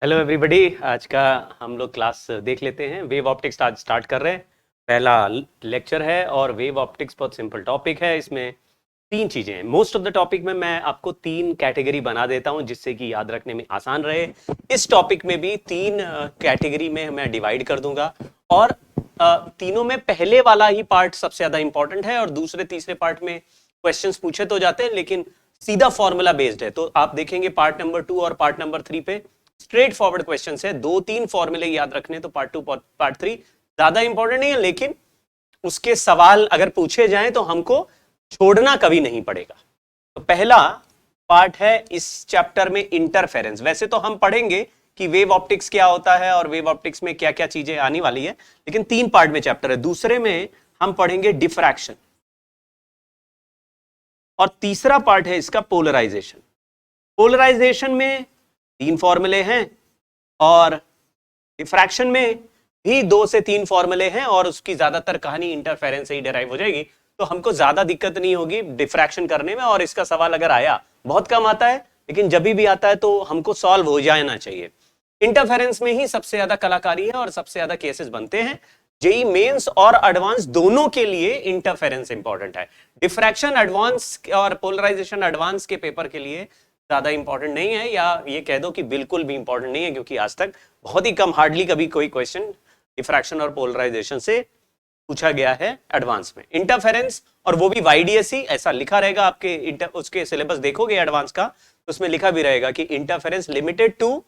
Hello everybody. आज का हम लोग क्लास देख लेते हैं। वेव ऑप्टिक्स आज स्टार्ट कर रहे हैं। पहला लेक्चर है और वेव ऑप्टिक्स बहुत सिंपल टॉपिक है। इसमें तीन चीजें हैं। मोस्ट ऑफ द टॉपिक में मैं आपको तीन कैटेगरी बना देता हूं जिससे कि याद रखने में आसान रहे। इस टॉपिक में भी तीन कैटेगरी में मैं डिवाइड कर दूंगा और तीनों में पहले वाला ही पार्ट सबसे ज्यादा इंपॉर्टेंट है और दूसरे तीसरे पार्ट में क्वेश्चंस पूछे तो जाते हैं लेकिन सीधा फॉर्मूला बेस्ड है। तो आप देखेंगे पार्ट नंबर 2 और पार्ट नंबर 3 पे स्ट्रेट फॉरवर्ड क्वेश्चन है। दो तीन फॉर्मूले याद रखने तो पार्ट 2 पार्ट 3 ज्यादा इंपॉर्टेंट नहीं है लेकिन उसके सवाल अगर पूछे जाएं तो हमको छोड़ना कभी नहीं पड़ेगा। तो पहला पार्ट है इस चैप्टर में इंटरफेरेंस। वैसे तो हम पढ़ेंगे कि वेव ऑप्टिक्स क्या होता है और वेव ऑप्टिक्स में क्या क्या चीजें आने वाली है, लेकिन तीन पार्ट में चैप्टर है। दूसरे में हम पढ़ेंगे डिफ्रैक्शन और तीसरा पार्ट है इसका पोलराइजेशन। पोलराइजेशन में तीन फॉर्मूले हैं और डिफ्रैक्शन में भी दो से तीन फॉर्मूले हैं और उसकी ज्यादातर कहानी इंटरफेरेंस से ही डिराइव हो जाएगी। तो हमको ज्यादा दिक्कत नहीं होगी डिफ्रैक्शन करने में। और इसका सवाल अगर आया, बहुत कम आता है लेकिन जब भी आता है तो हमको सॉल्व हो जाना चाहिए। इंटरफेरेंस में ही सबसे ज्यादा कलाकारी है और सबसे ज्यादा केसेस बनते हैं। जेई मेंस और एडवांस दोनों के लिए इंटरफेरेंस इंपॉर्टेंट है। डिफ्रैक्शन एडवांस और पोलराइजेशन एडवांस के पेपर के लिए ज्यादा इंपॉर्टेंट नहीं है, या ये कह दो कि बिल्कुल भी इंपॉर्टेंट नहीं है, क्योंकि आज तक बहुत ही कम, हार्डली कभी कोई क्वेश्चन डिफ्रैक्शन और पोलराइजेशन से पूछा गया है एडवांस में। इंटरफेरेंस और वो भी वाईडीएसई ऐसा लिखा रहेगा आपके उसके सिलेबस देखोगे एडवांस का, तो उसमें लिखा भी रहेगा कि इंटरफेरेंस लिमिटेड टू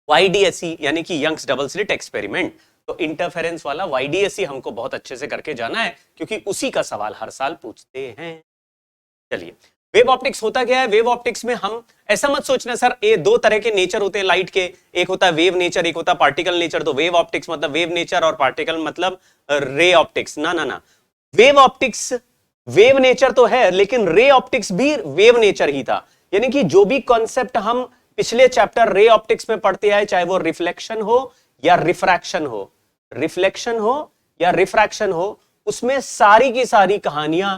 वाईडीएसई यानी कि यंग्स डबल स्लिट एक्सपेरिमेंट। तो इंटरफेरेंस वाला वाईडीएसई हमको बहुत अच्छे से करके जाना है क्योंकि उसी का सवाल हर साल पूछते हैं। चलिए, वेव ऑप्टिक्स होता क्या है? वेव ऑप्टिक्स में हम ऐसा मत सोचना सर ये दो तरह के नेचर होते हैं लाइट के, एक होता है वेव नेचर, एक होता है पार्टिकल नेचर। तो वेव ऑप्टिक्स मतलब वेव नेचर और पार्टिकल मतलब रे ऑप्टिक्स। ना ना ना, वेव ऑप्टिक्स वेव नेचर तो है लेकिन रे ऑप्टिक्स भी वेव नेचर ही था। यानी कि जो भी कॉन्सेप्ट हम पिछले चैप्टर रे ऑप्टिक्स में पढ़ते आए, चाहे वो रिफ्लेक्शन हो या रिफ्रैक्शन हो, रिफ्लेक्शन हो या रिफ्रैक्शन हो, उसमें सारी की सारी कहानियां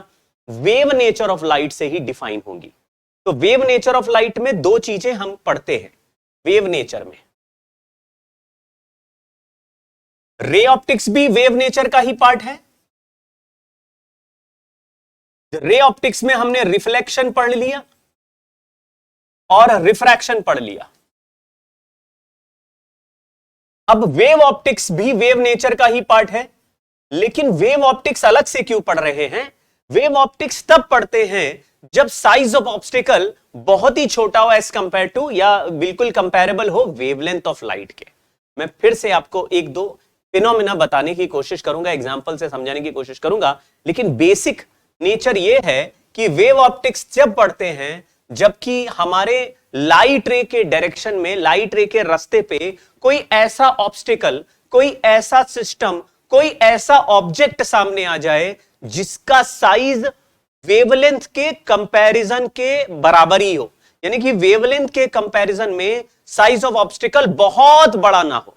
वेव नेचर ऑफ लाइट से ही डिफाइन होंगी। तो वेव नेचर ऑफ लाइट में दो चीजें हम पढ़ते हैं वेव नेचर में। रे ऑप्टिक्स भी वेव नेचर का ही पार्ट है। रे ऑप्टिक्स में हमने रिफ्लेक्शन पढ़ लिया और रिफ्रैक्शन पढ़ लिया। अब वेव ऑप्टिक्स भी वेव नेचर का ही पार्ट है, लेकिन वेव ऑप्टिक्स अलग से क्यों पढ़ रहे हैं? वेव ऑप्टिक्स तब पढ़ते हैं जब साइज ऑफ ऑब्स्टिकल बहुत ही छोटा हो एज कंपेयर टू, या बिल्कुल कंपेरेबल हो वेवलेंथ ऑफ लाइट के। मैं फिर से आपको एक दो फिनोमिना बताने की कोशिश करूंगा, एग्जांपल से समझाने की कोशिश करूंगा, लेकिन बेसिक नेचर यह है कि वेव ऑप्टिक्स जब पढ़ते हैं जबकि हमारे लाइट रे के डायरेक्शन में, लाइट रे के रास्ते पे कोई ऐसा ऑब्स्टिकल, कोई ऐसा सिस्टम, कोई ऐसा ऑब्जेक्ट सामने आ जाए जिसका साइज वेवलेंथ के कंपैरिजन के बराबर ही हो। यानी कि वेवलेंथ के कंपैरिजन में साइज ऑफ ऑब्स्टिकल बहुत बड़ा ना हो।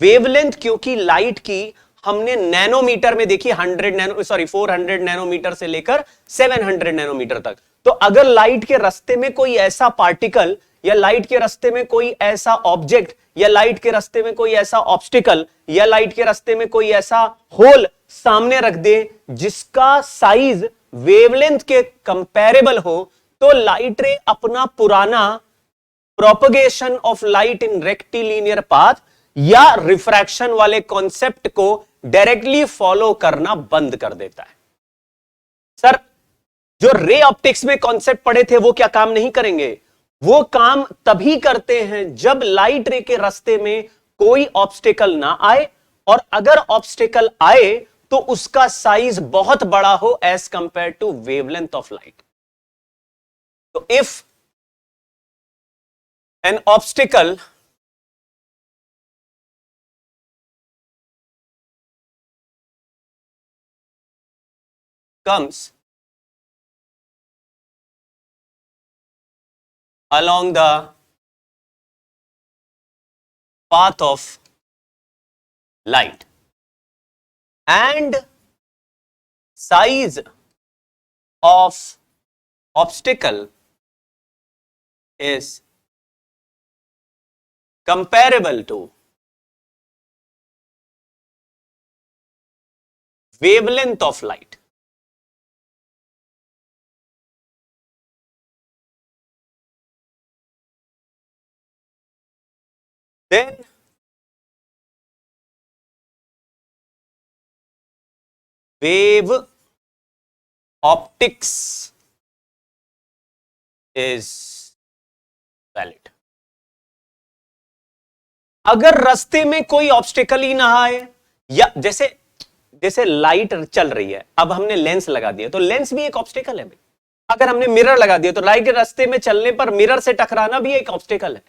वेवलेंथ क्योंकि लाइट की हमने नैनोमीटर में देखी, 400 नैनोमीटर से लेकर 700 नैनोमीटर तक। तो अगर लाइट के रास्ते में कोई ऐसा पार्टिकल, या लाइट के रास्ते में कोई ऐसा ऑब्जेक्ट, या लाइट के रास्ते में कोई ऐसा ऑब्स्टिकल, या लाइट के रास्ते में कोई ऐसा होल सामने रख दे जिसका साइज वेवलेंथ के कंपैरेबल हो, तो लाइट रे अपना पुराना propagation of light in rectilinear path या रिफ्रैक्शन वाले कॉन्सेप्ट को डायरेक्टली फॉलो करना बंद कर देता है। सर, जो रे ऑप्टिक्स में कॉन्सेप्ट पढ़े थे वो क्या काम नहीं करेंगे? वो काम तभी करते हैं जब लाइट रे के रास्ते में कोई ऑब्स्टिकल ना आए, और अगर ऑब्स्टिकल आए तो उसका साइज बहुत बड़ा हो as compared to wavelength of light. तो if an obstacle comes along the path of light and size of obstacle is comparable to wavelength of light. Then wave optics is valid. अगर रास्ते में कोई obstacle ही ना आए, या जैसे light चल रही है, अब हमने लेंस लगा दिया तो लेंस भी एक ऑब्स्टेकल है भाई। अगर हमने मिरर लगा दिया तो लाइट के रास्ते में चलने पर मिरर से टकराना भी एक ऑब्स्टेकल है।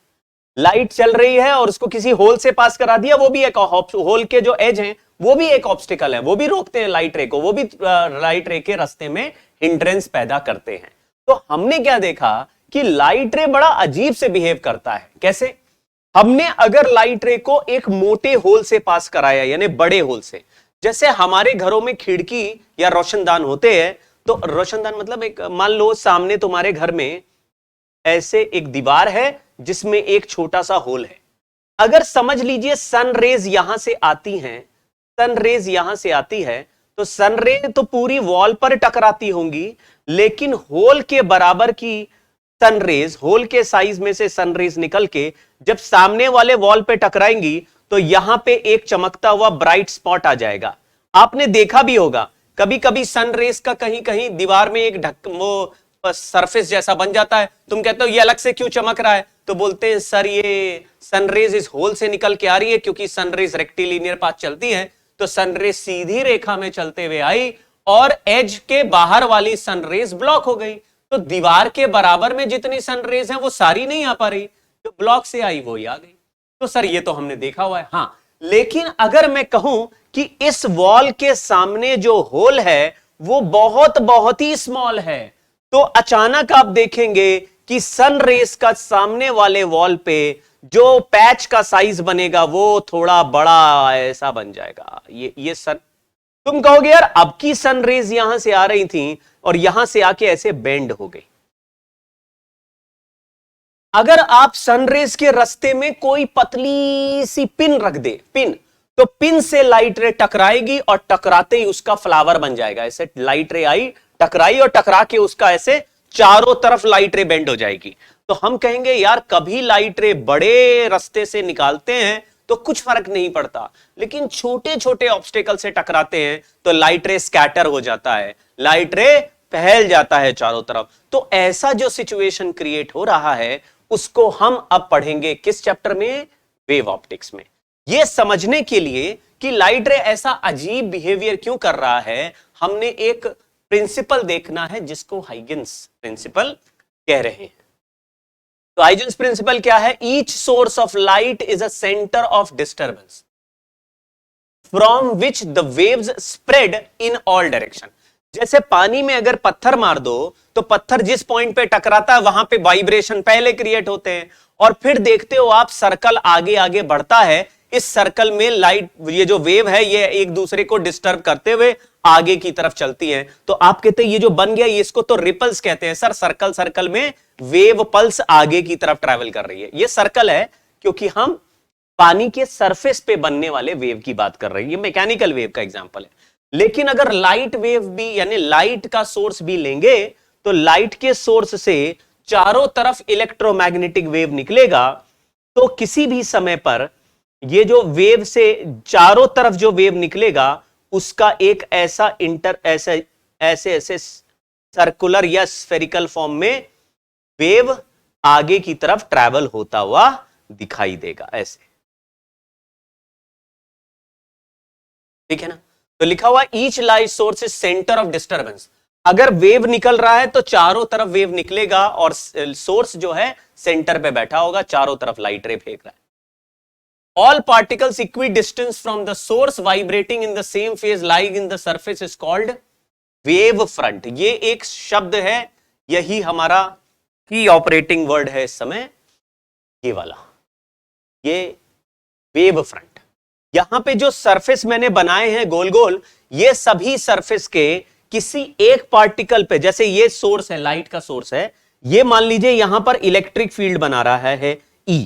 लाइट चल रही है और उसको किसी होल से पास करा दिया, वो भी एक होल के जो एज हैं वो भी एक ऑब्स्टेकल है, वो भी रोकते हैं लाइट रे को, वो भी लाइट रे के रास्ते में हिंड्रेंस पैदा करते हैं। तो हमने क्या देखा कि लाइट रे बड़ा अजीब से बिहेव करता है। कैसे? हमने अगर लाइट रे को एक मोटे होल से पास कराया, यानी बड़े होल से, जैसे हमारे घरों में खिड़की या रोशनदान होते हैं, तो रोशनदान मतलब एक, मान लो सामने तुम्हारे घर में ऐसे एक दीवार है जिसमें एक छोटा सा होल है। अगर समझ लीजिए सन रेज यहां से आती हैं, सन रेज यहां से आती है, तो सन रे तो पूरी वॉल पर टकराती होंगी, लेकिन होल के बराबर की सन रेज, होल के साइज में से सन रेज निकल के जब सामने वाले वॉल पे टकराएंगी तो यहां पे एक चमकता हुआ ब्राइट स्पॉट आ जाएगा। आपने देखा भी होगा कभी कभी सन रेज का कहीं कहीं दीवार में एक वो सरफेस जैसा बन जाता है, तुम कहते हो ये अलग से क्यों चमक रहा है, तो बोलते हैं सर ये सनरेज इस होल से निकल के आ रही है, क्योंकि सनरेज रेक्टिलिनियर पाथ चलती है, तो सनरेज सीधी रेखा में चलते हुए आई और एज के बाहर वाली सनरेज ब्लॉक हो गई। तो दीवार के बराबर में जितनी सनरेज है वो सारी नहीं आ पा रही, जो ब्लॉक से आई वो ही आ गई। तो सर ये तो हमने देखा हुआ है। हाँ, लेकिन अगर मैं कहूं कि इस वॉल के सामने जो होल है वो बहुत बहुत ही स्मॉल है, तो अचानक आप देखेंगे कि सन रेस का सामने वाले वॉल पे जो पैच का साइज बनेगा वो थोड़ा बड़ा ऐसा बन जाएगा। ये सन, तुम कहोगे यार अब की सन रेज यहां से आ रही थी और यहां से आके ऐसे बेंड हो गई। अगर आप सनरेज के रास्ते में कोई पतली सी पिन रख दे, पिन, तो पिन से लाइट रे टकराएगी और टकराते ही उसका फ्लावर बन जाएगा। ऐसे लाइट रे आई, टकराई और टकरा के उसका ऐसे चारों तरफ लाइट रे बेंड हो जाएगी। तो हम कहेंगे यार कभी लाइट रे बड़े रास्ते से निकालते हैं तो कुछ फर्क नहीं पड़ता, लेकिन छोटे छोटे ऑब्स्टेकल से टकराते हैं तो लाइट रे स्कैटर हो जाता है, लाइट रे फैल जाता है चारों तरफ। तो ऐसा जो सिचुएशन क्रिएट हो रहा है उसको हम अब पढ़ेंगे किस चैप्टर में? वेव ऑप्टिक्स में। यह समझने के लिए कि लाइट रे ऐसा अजीब बिहेवियर क्यों कर रहा है, हमने एक प्रिंसिपल देखना है जिसको हाइगेंस प्रिंसिपल कह रहे हैं। तो हाइगेंस प्रिंसिपल क्या है? Each source of light is a centre of disturbance from which the waves spread in all direction. जैसे पानी में अगर पत्थर मार दो तो पत्थर जिस पॉइंट पे टकराता है वहां पे वाइब्रेशन पहले क्रिएट होते हैं, और फिर देखते हो आप सर्कल आगे आगे बढ़ता है, इस सर्कल में लाइट, ये जो वेव है ये एक दूसरे को डिस्टर्ब करते हुए आगे की तरफ चलती है। तो आप कहते हैं ये जो बन गया इसको तो रिपल्स कहते हैं। सर सर्कल सर्कल में वेव पल्स आगे की तरफ ट्रैवल कर रही है, ये सर्कल है क्योंकि हम पानी के सरफेस पे बनने वाले वेव की बात कर रहे हैं, ये मैकेनिकल वेव का एग्जांपल है। लेकिन अगर लाइट वेव भी यानी लाइट का सोर्स भी लेंगे तो लाइट के सोर्स से चारों तरफ इलेक्ट्रोमैग्नेटिक वेव निकलेगा, तो किसी भी समय पर ये जो वेव से चारों तरफ जो वेव निकलेगा उसका एक ऐसा ऐसे सर्कुलर या स्फेरिकल फॉर्म में वेव आगे की तरफ ट्रैवल होता हुआ दिखाई देगा, ऐसे। ठीक है ना? तो लिखा हुआ each light source is centre of disturbance. अगर वेव निकल रहा है तो चारों तरफ वेव निकलेगा और सोर्स जो है सेंटर पे बैठा होगा, चारों तरफ लाइट रे फेंक रहा है। All particles equidistant from the source vibrating in the same phase lying in the surface is called wave front। ये एक शब्द है, यही हमारा की ऑपरेटिंग वर्ड है इस समय, ये वाला, ये वेव फ्रंट। यहां पे जो सरफेस मैंने बनाए हैं गोल गोल, ये सभी सरफेस के किसी एक पार्टिकल पे, जैसे ये सोर्स है, लाइट का सोर्स है, ये मान लीजिए यहां पर इलेक्ट्रिक फील्ड बना रहा है E,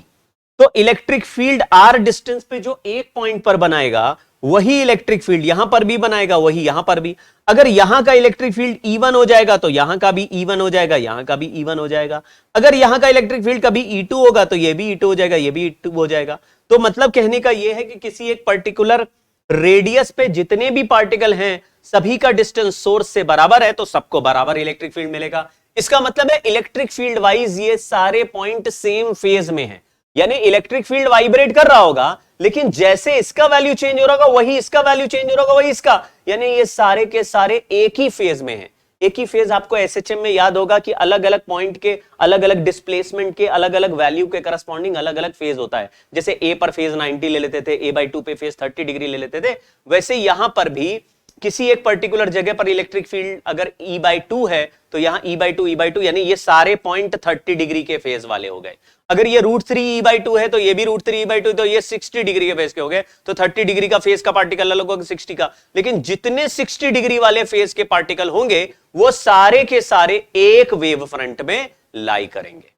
तो इलेक्ट्रिक फील्ड r डिस्टेंस पे जो एक पॉइंट पर बनाएगा वही इलेक्ट्रिक फील्ड यहां पर भी बनाएगा, वही यहां पर भी। अगर यहां का इलेक्ट्रिक फील्ड E1 हो जाएगा तो यहां का भी E1 हो जाएगा, यहां का भी E1 हो जाएगा। अगर यहां का इलेक्ट्रिक फील्ड कभी E2 होगा तो ये भी E2 हो जाएगा, ये भी E2 हो जाएगा। तो मतलब कहने का यह है कि किसी एक पर्टिकुलर रेडियस पे जितने भी पार्टिकल हैं सभी का डिस्टेंस सोर्स से बराबर है तो सबको बराबर इलेक्ट्रिक फील्ड मिलेगा। इसका मतलब है इलेक्ट्रिक फील्ड वाइज ये सारे पॉइंट सेम फेज में हैं, यानी इलेक्ट्रिक फील्ड वाइब्रेट कर रहा होगा लेकिन जैसे इसका वैल्यू चेंज हो रहा होगा वही इसका वैल्यू चेंज हो रहा होगा, वही इसका, यानी ये सारे के सारे एक ही फेज में हैं। एक ही फेज आपको एसएचएम में याद होगा कि अलग अलग पॉइंट के अलग अलग डिस्प्लेसमेंट के अलग अलग वैल्यू के करस्पॉन्डिंग अलग अलग फेज होता है। जैसे ए पर फेज 90 ले लेते थे, a/2 पे फेज 30 डिग्री ले लेते थे, वैसे यहां पर भी किसी एक पर्टिकुलर जगह पर इलेक्ट्रिक फील्ड अगर E/2 है तो यहां E/2 यानी ये सारे पॉइंट 30 डिग्री के फेज वाले हो गए। अगर ये √3 E/2 है तो ये भी √3 E/2, तो ये 60 डिग्री के फेज के हो गए। तो 30 डिग्री का फेज का पार्टिकल अलग होगा 60 का, लेकिन जितने 60 डिग्री वाले फेज के पार्टिकल होंगे वो सारे के सारे एक वेव फ्रंट में लाई करेंगे।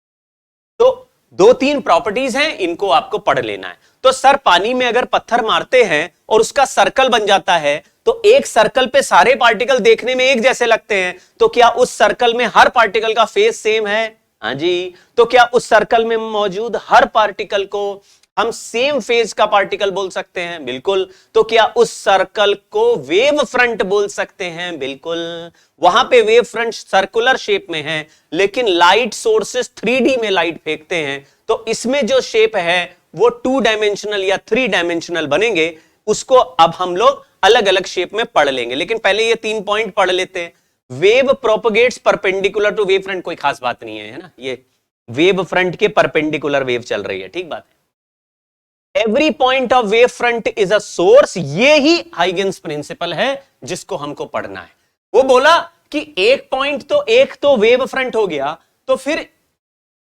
तो 2-3 प्रॉपर्टीज हैं, इनको आपको पढ़ लेना है। तो सर पानी में अगर पत्थर मारते हैं और उसका सर्कल बन जाता है तो एक सर्कल पे सारे पार्टिकल देखने में एक जैसे लगते हैं, तो क्या उस सर्कल में हर पार्टिकल का फेज सेम है? हां जी। तो क्या उस सर्कल में मौजूद हर पार्टिकल को हम सेम फेज का पार्टिकल बोल सकते हैं? बिल्कुल। तो क्या उस सर्कल को वेव फ्रंट बोल सकते हैं? बिल्कुल। वहां पे वेव फ्रंट सर्कुलर शेप में है लेकिन लाइट सोर्सेस 3D में लाइट फेंकते हैं, तो इसमें जो शेप है वो 2 डायमेंशनल या 3 डायमेंशनल बनेंगे। उसको अब हम लोग अलग अलग शेप में पढ़ लेंगे, लेकिन पहले ये 3 पॉइंट पढ़ लेते हैं। Wave propagates perpendicular to wave front, कोई खास बात नहीं है ना, ये वेव फ्रंट के परपेंडिकुलर वेव चल रही है, ठीक बात है। Every point of wave front is a source, ये ही हाइगेन्स प्रिंसिपल है जिसको हमको पढ़ना है। वो बोला कि एक पॉइंट तो एक तो वेव फ्रंट हो गया, तो फिर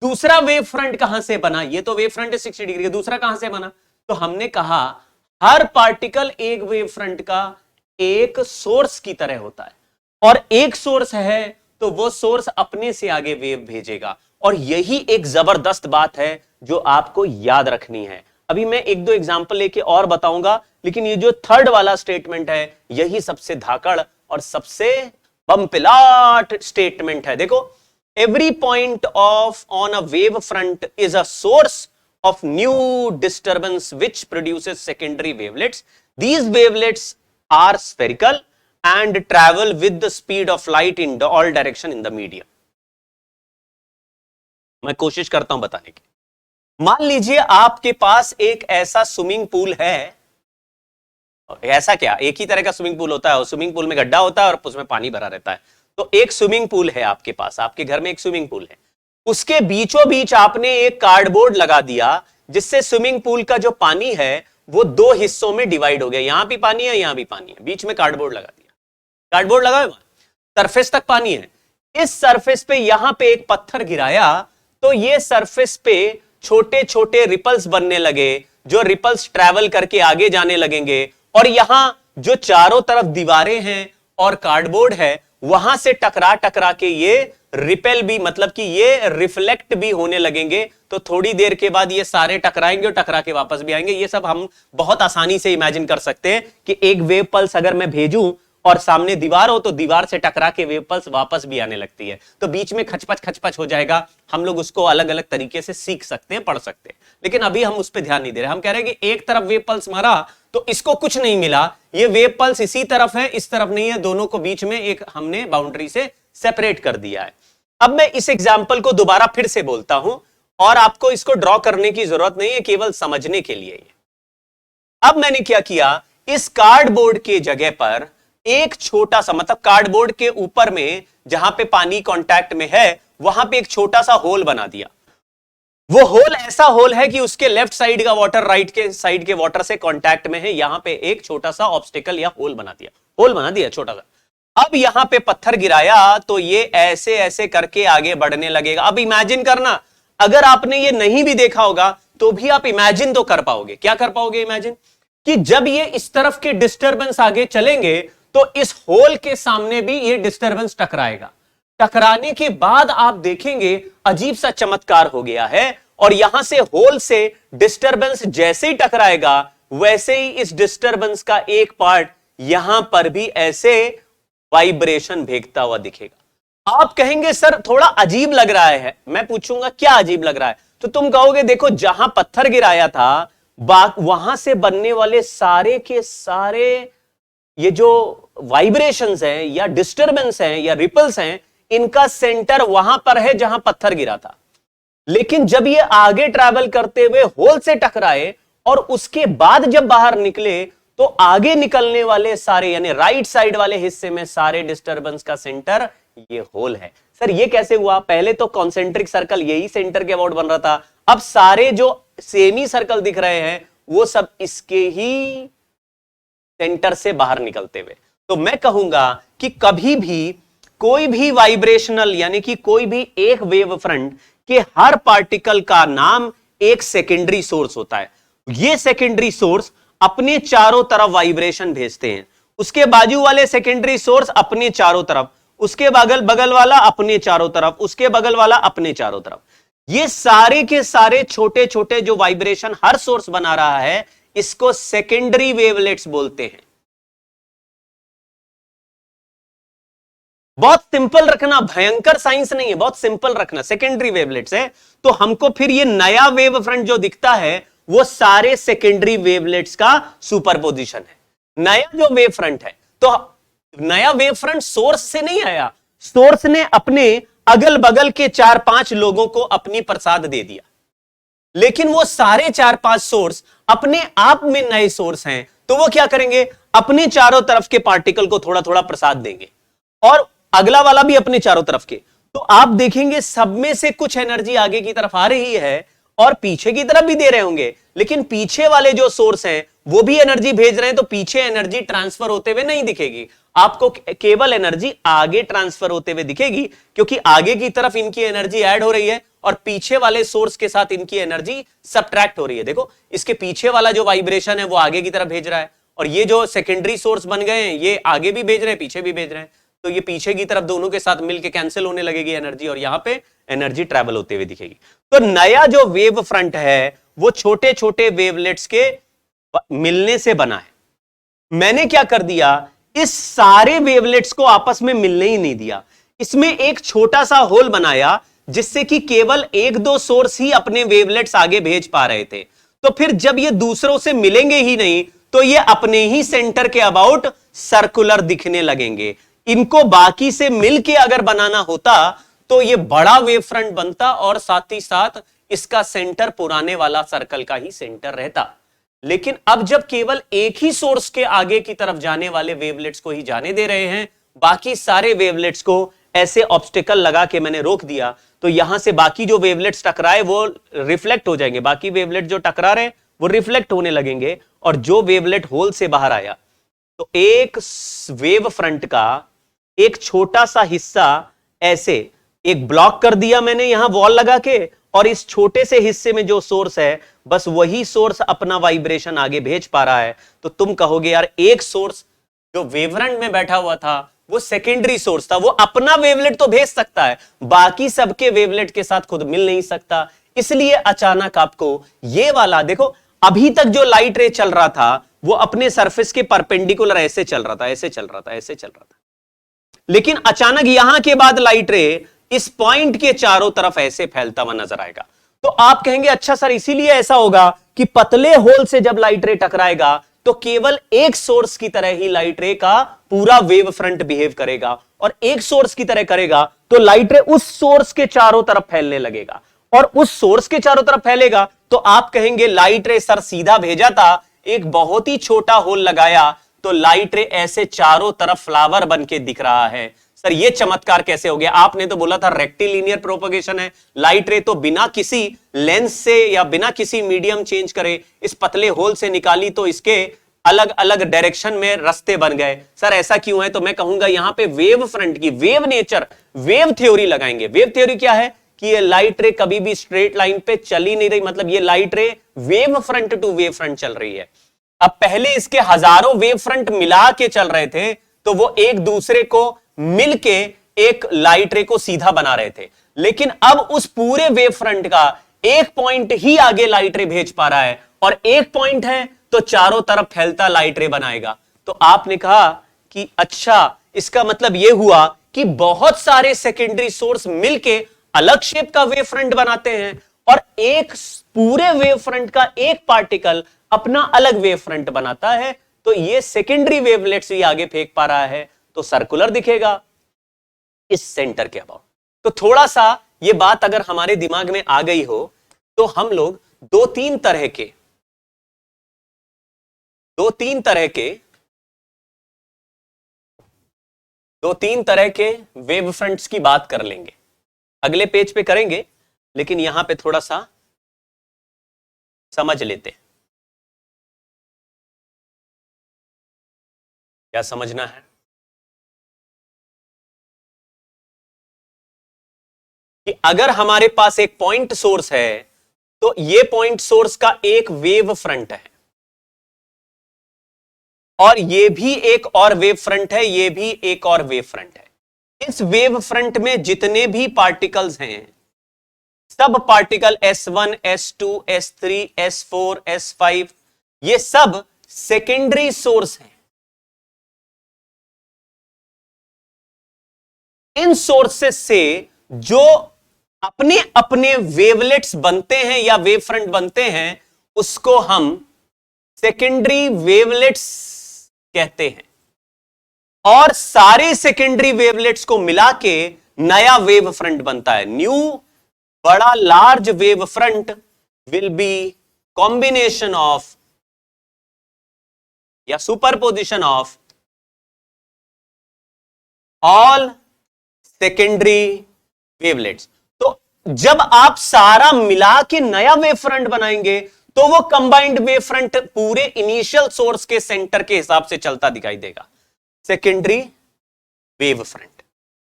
दूसरा वेव फ्रंट कहां से बना? ये तो वेव फ्रंट है 60 डिग्री, दूसरा कहां से बना? तो हमने कहा हर पार्टिकल एक वेव फ्रंट का एक सोर्स की तरह होता है, और एक सोर्स है तो वो सोर्स अपने से आगे वेव भेजेगा। और यही एक जबरदस्त बात है जो आपको याद रखनी है। अभी मैं 1-2 एग्जांपल लेके और बताऊंगा, लेकिन ये जो थर्ड वाला स्टेटमेंट है यही सबसे धाकड़ और सबसे बमपिलाट स्टेटमेंट है। देखो, every point of on a wave front is a source of new disturbance which produces secondary wavelets. These wavelets are spherical and travel with the speed of light in all direction in the medium. मैं कोशिश करता हूं बताने की। मान लीजिए आपके पास एक ऐसा स्विमिंग पूल है, ऐसा क्या, एक ही तरह का स्विमिंग पूल होता है और स्विमिंग पूल में गड्ढा होता है और उसमें पानी भरा रहता है। तो एक स्विमिंग पूल है आपके पास, आपके घर में एक स्विमिंग पूल है, उसके बीचों बीच आपने एक कार्डबोर्ड लगा दिया जिससे स्विमिंग पूल का जो पानी है वो 2 हिस्सों में डिवाइड हो गया। यहां भी पानी है, यहां भी पानी है, बीच में कार्डबोर्ड लगा दिया। कार्डबोर्ड लगा हुआ, सरफेस तक पानी है। इस सरफेस पे यहां पे एक पत्थर गिराया तो ये सरफेस पे छोटे छोटे रिपल्स बनने लगे, जो रिपल्स ट्रैवल करके आगे जाने लगेंगे, और यहां जो चारों तरफ दीवारें हैं और कार्डबोर्ड है वहां से टकरा टकरा के ये रिपेल भी, मतलब कि ये रिफ्लेक्ट भी होने लगेंगे। तो थोड़ी देर के बाद ये सारे टकराएंगे और टकरा के वापस भी आएंगे। ये सब हम बहुत आसानी से इमेजिन कर सकते हैं कि एक वेव पल्स अगर मैं भेजूं और सामने दीवार हो तो दीवार से टकरा के वेव पल्स वापस भी आने लगती है, तो बीच में खचपच हो जाएगा। हम लोग उसको अलग अलग तरीके से सीख सकते हैं, पढ़ सकते हैं, लेकिन अभी हम उस पर ध्यान नहीं दे रहे। हम कह रहे हैं कि एक तरफ वेव पल्स मारा तो इसको कुछ नहीं मिला, ये वेव पल्स इसी तरफ है, इस तरफ नहीं है, दोनों को बीच में एक हमने बाउंड्री से सेपरेट कर दिया है। अब मैं इस एग्जाम्पल को दोबारा फिर से बोलता हूं और आपको इसको ड्रॉ करने की जरूरत नहीं है, केवल समझने के लिए। अब मैंने क्या किया, इस कार्डबोर्ड के जगह पर एक छोटा सा, मतलब कार्डबोर्ड के ऊपर में जहां पे पानी कांटेक्ट में है वहां पे एक छोटा सा होल बना दिया। वो होल ऐसा होल है कि उसके लेफ्ट साइड का वाटर राइट के साइड के वाटर से कांटेक्ट में है। यहां पे एक छोटा सा ऑब्स्टेकल या होल बना दिया छोटा सा। अब यहां पे पत्थर गिराया तो ये ऐसे ऐसे करके आगे बढ़ने लगेगा। अब इमेजिन करना, अगर आपने ये नहीं भी देखा होगा तो भी आप इमेजिन तो कर पाओगे। क्या कर पाओगे इमेजिन? कि जब ये इस तरफ के डिस्टरबेंस आगे चलेंगे तो इस होल के सामने भी ये डिस्टरबेंस टकराएगा। टकराने के बाद आप देखेंगे अजीब सा चमत्कार हो गया है, और यहां से होल से डिस्टरबेंस जैसे ही टकराएगा वैसे ही इस डिस्टरबेंस का एक पार्ट यहां पर भी ऐसे वाइब्रेशन भेजता हुआ दिखेगा। आप कहेंगे सर थोड़ा अजीब लग रहा है, मैं पूछूंगा क्या अजीब लग रहा है, तो तुम कहोगे देखो जहां पत्थर गिराया था वहां से बनने वाले सारे के सारे ये जो वाइब्रेशंस हैं या डिस्टरबेंस हैं या रिपल्स हैं, इनका सेंटर वहां पर है जहां पत्थर गिरा था। लेकिन जब ये आगे ट्रैवल करते हुए होल से टकराए और उसके बाद जब बाहर निकले तो आगे निकलने वाले सारे यानी राइट साइड वाले हिस्से में सारे डिस्टरबेंस का सेंटर ये होल है। सर ये कैसे हुआ? पहले तो कॉन्सेंट्रिक सर्कल यही सेंटर के अबाउट बन रहा था, अब सारे जो सेमी सर्कल दिख रहे हैं वो सब इसके ही सेंटर से बाहर निकलते हुए। तो मैं कहूंगा कि कभी भी कोई भी वाइब्रेशनल यानी कि कोई भी एक वेव फ्रंट के हर पार्टिकल का नाम एक सेकेंडरी सोर्स होता है। ये सेकेंडरी सोर्स अपने चारों तरफ वाइब्रेशन भेजते हैं, उसके बाजू वाले सेकेंडरी सोर्स अपने चारों तरफ, उसके बगल बगल वाला अपने चारों तरफ, उसके बगल वाला अपने चारों तरफ। ये सारे के सारे छोटे छोटे जो वाइब्रेशन हर सोर्स बना रहा है इसको सेकेंडरी वेवलेट्स बोलते हैं। बहुत सिंपल रखना, भयंकर साइंस नहीं है, बहुत सिंपल रखना, सेकेंडरी वेवलेट्स है। तो हमको फिर ये नया वेव फ्रंट जो दिखता है वो सारे सेकेंडरी वेवलेट्स का सुपरपोजिशन है। नया जो वेव फ्रंट है, तो नया वेव फ्रंट सोर्स से नहीं आया, सोर्स ने अपने अगल बगल के 4-5 लोगों को अपनी प्रसाद दे दिया, लेकिन वो सारे 4-5 सोर्स अपने आप में नए सोर्स हैं, तो वो क्या करेंगे? अपने चारों तरफ के पार्टिकल को थोड़ा थोड़ा प्रसाद देंगे और अगला वाला भी अपने चारों तरफ के। तो आप देखेंगे सब में से कुछ एनर्जी आगे की तरफ आ रही है और पीछे की तरफ भी दे रहे होंगे, लेकिन पीछे वाले जो सोर्स हैं वो भी एनर्जी भेज रहे हैं, तो पीछे एनर्जी ट्रांसफर होते हुए नहीं दिखेगी आपको, केवल एनर्जी आगे ट्रांसफर होते हुए दिखेगी, क्योंकि आगे की तरफ इनकी एनर्जी ऐड हो रही है और पीछे वाले सोर्स के साथ इनकी एनर्जी सबट्रैक्ट हो रही है। देखो इसके पीछे वाला जो वाइब्रेशन है वो आगे की तरफ भेज रहा है और ये जो सेकेंडरी सोर्स बन गए हैं ये आगे भी भेज रहे हैं पीछे भी भेज रहे हैं, तो ये पीछे की तरफ दोनों के साथ मिलकर कैंसिल होने लगेगी एनर्जी और यहां पे एनर्जी ट्रैवल होते हुए दिखेगी। तो नया जो वेव फ्रंट है वो छोटे छोटे वेवलेट्स के मिलने से बना है। मैंने क्या कर दिया, इस सारे वेवलेट्स को आपस में मिलने ही नहीं दिया, इसमें एक छोटा सा होल बनाया जिससे कि केवल 1-2 सोर्स ही अपने वेवलेट्स आगे भेज पा रहे थे। तो फिर जब ये दूसरों से मिलेंगे ही नहीं तो ये अपने ही सेंटर के अबाउट सर्कुलर दिखने लगेंगे। इनको बाकी से मिलके अगर बनाना होता तो ये बड़ा वेव फ्रंट बनता और साथ ही साथ इसका सेंटर पुराने वाला सर्कल का ही सेंटर रहता। लेकिन अब जब केवल एक ही सोर्स के आगे की तरफ जाने वाले वेवलेट्स को ही जाने दे रहे हैं, बाकी सारे वेवलेट्स को ऐसे ऑब्स्टिकल लगा के मैंने रोक दिया, तो यहां से बाकी जो वेवलेट्स टकराए वो रिफ्लेक्ट हो जाएंगे, बाकी वेवलेट जो टकरा रहे वो रिफ्लेक्ट होने लगेंगे और जो वेवलेट होल से बाहर आया तो एक वेव फ्रंट का एक छोटा सा हिस्सा ऐसे एक ब्लॉक कर दिया मैंने यहां वॉल लगा के, और इस छोटे से हिस्से में जो सोर्स है बस वही सोर्स अपना वाइब्रेशन आगे भेज पा रहा है। तो तुम कहोगे यार एक सोर्स जो वेवफ्रंट में बैठा हुआ था वो सेकेंडरी सोर्स था, वो अपना वेवलेट तो भेज सकता है, बाकी सबके वेवलेट के साथ खुद मिल नहीं सकता, इसलिए अचानक आपको ये वाला देखो, अभी तक जो लाइट रे चल रहा था वो अपने सरफेस के परपेंडिकुलर ऐसे चल रहा था, ऐसे चल रहा था, ऐसे चल रहा था, लेकिन अचानक यहां के बाद लाइट रे इस पॉइंट के चारों तरफ ऐसे फैलता हुआ नजर आएगा। तो आप कहेंगे अच्छा सर इसीलिए ऐसा होगा कि पतले होल से जब लाइट रे टकराएगा तो केवल एक सोर्स की तरह ही लाइट रे का पूरा वेव फ्रंट बिहेव करेगा, और एक सोर्स की तरह करेगा तो लाइट रे उस सोर्स के चारों तरफ फैलने लगेगा, और उस सोर्स के चारों तरफ फैलेगा तो आप कहेंगे लाइट रे सर सीधा भेजा था, एक बहुत ही छोटा होल लगाया तो लाइट रे ऐसे चारों तरफ फ्लावर बन के दिख रहा है। सर ये चमत्कार कैसे हो गया? आपने तो बोला था रेक्टिलिनियर प्रोपगेशन है, लाइट रे तो बिना किसी लेंस से या बिना किसी मीडियम चेंज करे इस पतले होल से निकाली तो इसके अलग अलग डायरेक्शन में रास्ते बन गए। सर ऐसा क्यों है? तो मैं कहूंगा यहां पे वेव फ्रंट की वेव नेचर, वेव थ्योरी लगाएंगे। वेव थ्योरी क्या है कि ये लाइट रे कभी भी स्ट्रेट लाइन पे चल ही नहीं रही, मतलब ये light ray wave front to wave front चल रही है। अब पहले इसके हजारों वेव फ्रंट मिला के चल रहे थे तो वो एक दूसरे को मिलके एक लाइट रे को सीधा बना रहे थे, लेकिन अब उस पूरे वेव फ्रंट का एक पॉइंट ही आगे लाइट रे भेज पा रहा है, और एक पॉइंट है तो चारों तरफ फैलता लाइट रे बनाएगा। तो आपने कहा कि अच्छा, इसका मतलब यह हुआ कि बहुत सारे सेकेंडरी सोर्स मिलके अलग शेप का वेव फ्रंट बनाते हैं, और एक पूरे वेव फ्रंट का एक पार्टिकल अपना अलग वेव फ्रंट बनाता है। तो ये सेकेंडरी वेवलेट्स भी आगे फेंक पा रहा है, तो सर्कुलर दिखेगा इस सेंटर के अबाउट। तो थोड़ा सा ये बात अगर हमारे दिमाग में आ गई हो, तो हम लोग दो तीन तरह के वेव फ्रंट्स की बात कर लेंगे, अगले पेज पे करेंगे, लेकिन यहां पे थोड़ा सा समझ लेते। क्या समझना है? कि अगर हमारे पास एक पॉइंट सोर्स है, तो ये पॉइंट सोर्स का एक वेव फ्रंट है, और ये भी एक और वेव फ्रंट है, ये भी एक और वेव फ्रंट है। इस वेव फ्रंट में जितने भी पार्टिकल्स हैं, सब particle S1, S2, S3, S4, S5, ये सब सेकेंडरी सोर्स हैं। इन सोर्सेस से जो अपने अपने वेवलेट्स बनते हैं या वेव फ्रंट बनते हैं, उसको हम सेकेंडरी वेवलेट्स कहते हैं। और सारे सेकेंडरी वेवलेट्स को मिला के नया वेव फ्रंट बनता है। न्यू बड़ा large wave front will be combination of या superposition of all secondary wavelets. तो जब आप सारा मिला के नया वेव फ्रंट बनाएंगे, तो वो कंबाइंड वेव फ्रंट पूरे इनिशियल सोर्स के सेंटर के हिसाब से चलता दिखाई देगा। Secondary wave front,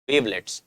wavelets.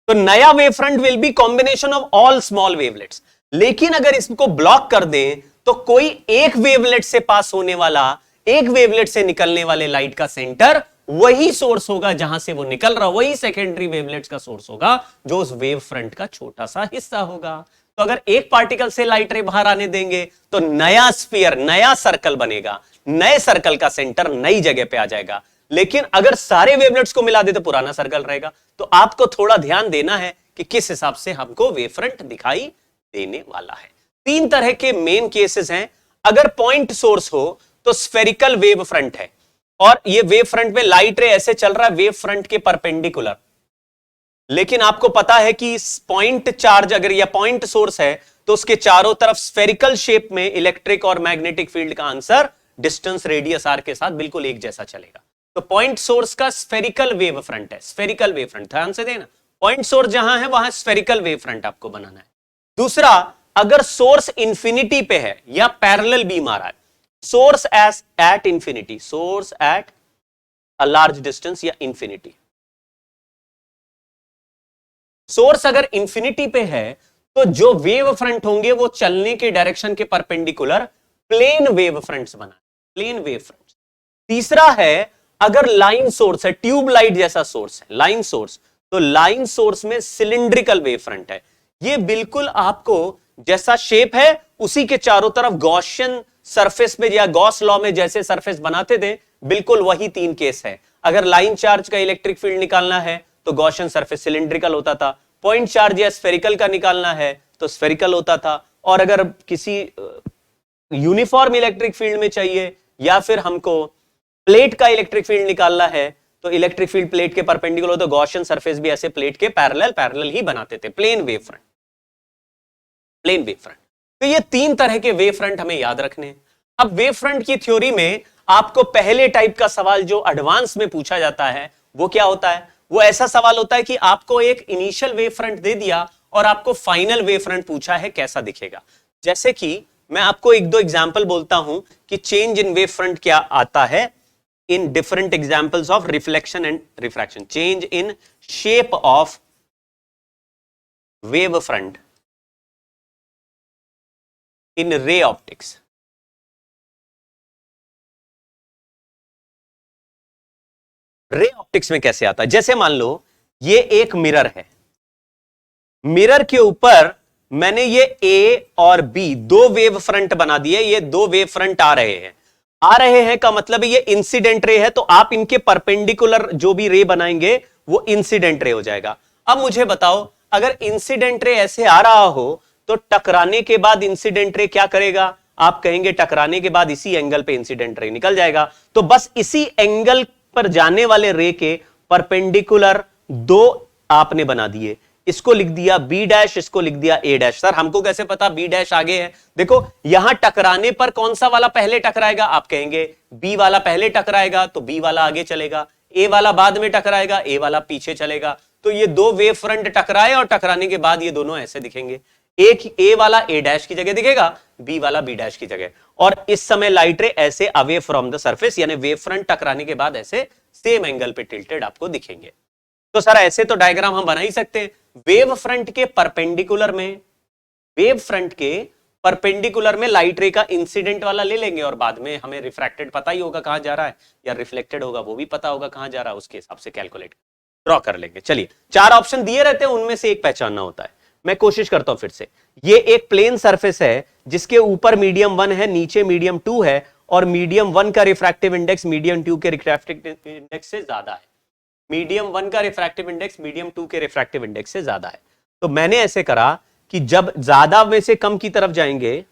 तो नया wave front will be combination of all small wavelets. लेकिन अगर इसको ब्लॉक कर दें, तो कोई एक वेवलेट से पास होने वाला, एक वेवलेट से निकलने वाले लाइट का सेंटर वही सोर्स होगा जहां से वो निकल रहा, वही सेकेंडरी वेवलेट्स का सोर्स होगा, जो उस वेव फ्रंट का छोटा सा हिस्सा होगा। तो अगर एक पार्टिकल से लाइट रे बाहर आने देंगे, तो नया स्फीयर, नया सर्कल बनेगा, नए सर्कल का सेंटर नई जगह पे आ जाएगा। लेकिन अगर सारे वेवलेट्स को मिला दे तो पुराना सर्कल रहेगा। तो आपको थोड़ा ध्यान देना है कि किस हिसाब से हमको वेव फ्रंट दिखाई देने वाला है। तीन तरह के मेन केसेस हैं। अगर पॉइंट सोर्स हो तो स्फेरिकल वेव फ्रंट है, और ये वेव फ्रंट में लाइट रे ऐसे चल रहा है वेव फ्रंट के परपेंडिकुलर। लेकिन आपको पता है कि पॉइंट चार्ज अगर या पॉइंट सोर्स है, तो उसके चारों तरफ स्फेरिकल शेप में इलेक्ट्रिक और मैग्नेटिक फील्ड का आंसर डिस्टेंस रेडियस आर के साथ बिल्कुल एक जैसा चलेगा। तो पॉइंट सोर्स का स्फेरिकल वेव फ्रंट है, स्फेरिकल वेव फ्रंट, ध्यान से देना। पॉइंट सोर्स जहां है वहां स्फेरिकल वेव फ्रंट आपको बनाना है। दूसरा, अगर सोर्स इंफिनिटी पे है या पैरेलल बीम आ रहा है, source at infinity, source at a large distance या इंफिनिटी। सोर्स अगर इंफिनिटी पे है, तो जो वेव फ्रंट होंगे वो चलने के डायरेक्शन के परपेंडिकुलर प्लेन वेव फ्रंट्स बना, प्लेन वेव फ्रंट्स। तीसरा है, अगर लाइन सोर्स है, ट्यूब लाइट जैसा सोर्स है, लाइन सोर्स, तो लाइन सोर्स में सिलिंड्रिकल वेव फ्रंट है। ये बिल्कुल आपको जैसा शेप है उसी के चारों तरफ गॉसियन सरफेस में या गॉस लॉ में जैसे सरफेस बनाते थे, बिल्कुल वही तीन केस है। अगर लाइन चार्ज का इलेक्ट्रिक फील्ड निकालना है तो गॉसियन सरफेस सिलिंड्रिकल होता था, पॉइंट चार्ज या स्फेरिकल का निकालना है तो स्फेरिकल होता था, और अगर किसी यूनिफॉर्म इलेक्ट्रिक फील्ड में चाहिए या फिर हमको प्लेट का इलेक्ट्रिक फील्ड निकालना है, तो इलेक्ट्रिक फील्ड प्लेट के परपेंडिकुलर हो, तो गॉसियन सरफेस भी ऐसे प्लेट के पैरेलल ही बनाते थे, plane wave front, plane wave front. तो ये तीन तरह के वेव फ्रंट हमें याद रखने हैं। अब वेव फ्रंट की थ्योरी में आपको पहले टाइप का सवाल जो एडवांस में पूछा जाता है वो क्या होता है? वो ऐसा सवाल होता है कि आपको एक इनिशियल वेव फ्रंट दे दिया और आपको फाइनल वेव फ्रंट पूछा है कैसा दिखेगा। जैसे कि मैं आपको एक दो एग्जांपल बोलता हूं कि चेंज इन वेव फ्रंट क्या आता है in different examples of reflection and refraction. Change in shape of wave front in ray optics. Ray optics में कैसे आता है? जैसे मान लो ये एक मिरर है, मिरर के ऊपर मैंने ये ए और बी दो वेव फ्रंट बना दिए, ये दो वेव फ्रंट आ रहे हैं का मतलब ये इंसिडेंट रे है, तो आप इनके परपेंडिकुलर जो भी रे बनाएंगे वो इंसिडेंट रे हो जाएगा। अब मुझे बताओ, अगर इंसिडेंट रे ऐसे आ रहा हो तो टकराने के बाद इंसिडेंट रे क्या करेगा? आप कहेंगे टकराने के बाद इसी एंगल पे इंसिडेंट रे निकल जाएगा, तो बस इसी एंगल पर जाने वाले रे के परपेंडिकुलर दो आपने बना दिए, इसको लिख दिया बी डैश, इसको लिख दिया ए डैश। सर हमको कैसे पता बी डैश आगे है? देखो यहां टकराने पर कौन सा वाला पहले टकराएगा? आप कहेंगे बी वाला पहले टकराएगा तो बी वाला आगे चलेगा, ए वाला बाद में टकराएगा, ए वाला पीछे चलेगा। तो ये दो वेव फ्रंट टकराए और टकराने के बाद ये दोनों ऐसे दिखेंगे, एक ए वाला ए डैश की जगह दिखेगा, बी वाला बी डैश की जगह, और इस समय लाइट रे ऐसे अवे फ्रॉम द सरफेस, यानी वेव फ्रंट टकराने के बाद ऐसे सेम एंगल पे टिल्टेड आपको दिखेंगे। तो सर ऐसे तो डायग्राम हम बना ही सकते हैं। वेव फ्रंट के परपेंडिकुलर में लाइट रे का इंसिडेंट वाला ले लेंगे और बाद में हमें रिफ्रैक्टेड पता ही होगा कहां जा रहा है, या रिफ्लेक्टेड होगा वो भी पता होगा कहां जा रहा है, उसके हिसाब से कैलकुलेट ड्रॉ कर लेंगे। चलिए 4 ऑप्शन दिए रहते हैं, उनमें से एक पहचानना होता है। मैं कोशिश करता हूं फिर से। ये एक प्लेन सरफेस है जिसके ऊपर मीडियम 1 है, नीचे मीडियम 2 है, और मीडियम 1 का रिफ्रैक्टिव इंडेक्स मीडियम 2 के रिफ्रैक्टिव इंडेक्स से ज्यादा है। मीडियम 1 का रिफ्रैक्टिव इंडेक्स मीडियम 2 के रिफ्रैक्टिव इंडेक्स से ज्यादा है। तो मैंने ऐसे करा कि जब ज्यादा में से कम की तरफ जाएंगे,